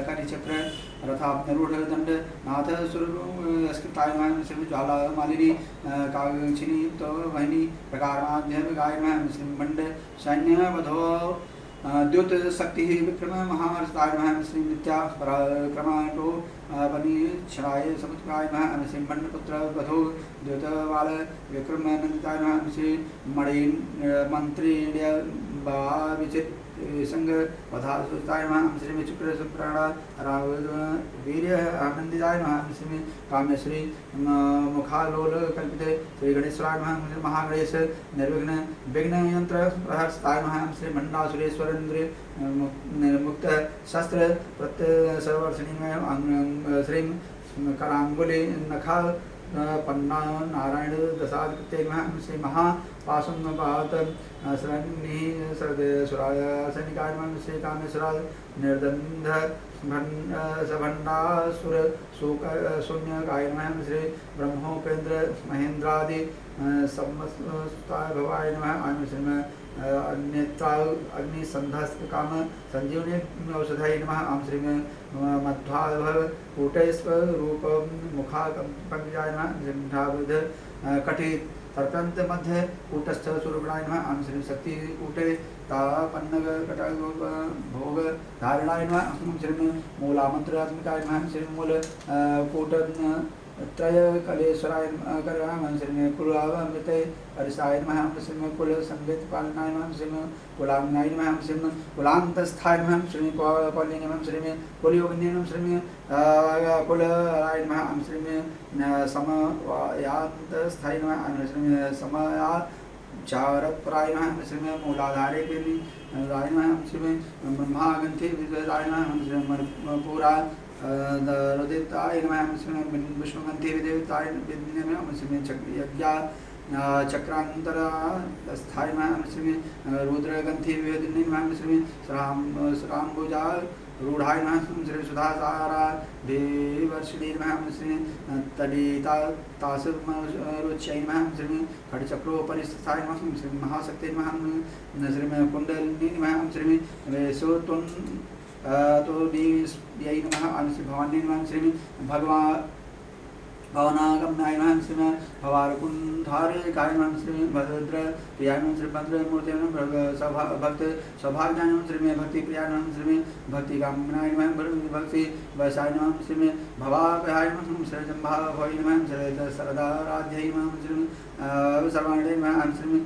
करिचक्र रथारूढ़ दंड नाथ सुरस्कृताय नमः श्री ज्वाला मालिनी काक्षिणी तो वहिनी प्रकारमाध्य गाय नमः श्री मंड सैन्य वधो द्युत शक्ति विक्रम महावर्षाय नमः श्री नित्या पराक्रमाटो पनीक्षणाय समुद्राय नमः श्री मंडपुत्र वधो द्युत बाल विक्रम नंदिताय नमः श्री मणि मंत्री विचित संग पदार्थाय नमः श्री चक्र संप्राण वीर्य आनंदिताय नमः श्री कामेश्वरी मुखालोल कल्पिते श्री गणेश्वराय नमः श्री महागणेश निर्विघ्न विघ्न यंत्र प्रहर्षाय नमः श्री मंडासुरेश्वरेन्द्र मुक्त शस्त्र प्रत्यय सर्वर्षिणी श्री करांगुली नखा पन्ना नारायण दशाकृत्य श्री महापाशुपात शरण्य सरदेश्वराय सैनिकाय श्री कामेश्वराय निर्दंध सभंडासुर शून्यकाय नमः श्री ब्रह्मोपेन्द्र महेन्द्रादि सम्मस्ताय भवाय नमः श्री अन्यत्रा अग्निसंधस्त काम संजीवनी औषधाय नमः श्री मध्वाभव कूटेश्वरूप मुखा पंकजाय नमः कटि सर्पंत मध्य कूटस्थ स्वरूपाय नमः श्री शक्ति कूटे तापन्नग कटग भोग धारणाय नमः श्री मूलामंत्रात्मिकाय नमः श्री मूल कूट त्रय कलेश्वराय नमः श्री कुलामृत हरिषाय नमः श्री कुल संगीत पालनाय नमः श्री कुलांगनाय नमः श्री कुलांतस्थाय नमः श्री पौलिनी नमः श्री कुलयोगिनी नमः श्री कुलराय नमः श्री समयान्तस्थाय नमः श्री समया चारत्पराय नमः श्री मूलाधारे राय नमः श्री ब्रह्मागंथि विद्याय नमः श्री पूरा रुदिताय नमः श्री विष्णुगंथि विदेवताय नमः श्री यज्ञा चक्रांतरस्थाय नमः श्री रुद्रगंथि विवेदिनी नमः श्री श्राम्बुजा रूढ़ाय नमः श्री सुधासारा देवर्षिणी नमः श्री तडिता तासुरुच्यै नमः श्री खड्चक्रोपरिस्थाय नमः श्री महाशक्ति नमः श्री कुंडलिनी नमः श्री वेशोत्तम तो यै नमः श्री भवानी नमः श्री भगवान भवनागम्याय नमः श्री भवारकुंठारे काय नमः श्री भद्र प्रियाय नमः श्री भद्र मूर्ति नमः भक्त सौभाग्याय नमः श्री भक्ति प्रियाय नमः श्री भक्ति कामनाय नमः भक्ति वैसाय नमः श्री भवाभयाय नमः श्री जम्भाभय नमः श्री सरदाराध्यै नमः श्री सर्वाण्ये नमः श्री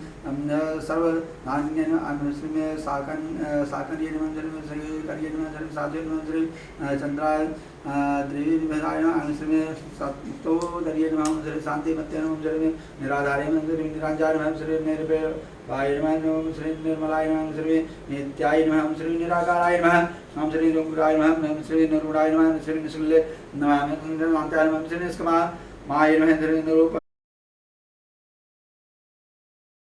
सर्वनान्ये नमः श्री साकर्ये नमः श्री कर्ये नमः श्री साध्ये नमः श्री चंद्राय त्रिविधाय नमः श्री सप्तोदर्ये नमः श्री शांतिमत्ये नमः श्री निराधारे नमः श्री निरंजनाय नमः श्री निर्भयाय नमः श्री निर्मलाय नमः श्री नित्याय नमः श्री निराकाराय नमः श्री निर्गुणाय नमः श्री निर्गुणाय नमः श्री निश्चले नमः श्री निष्कमा माय नमः श्री निरूप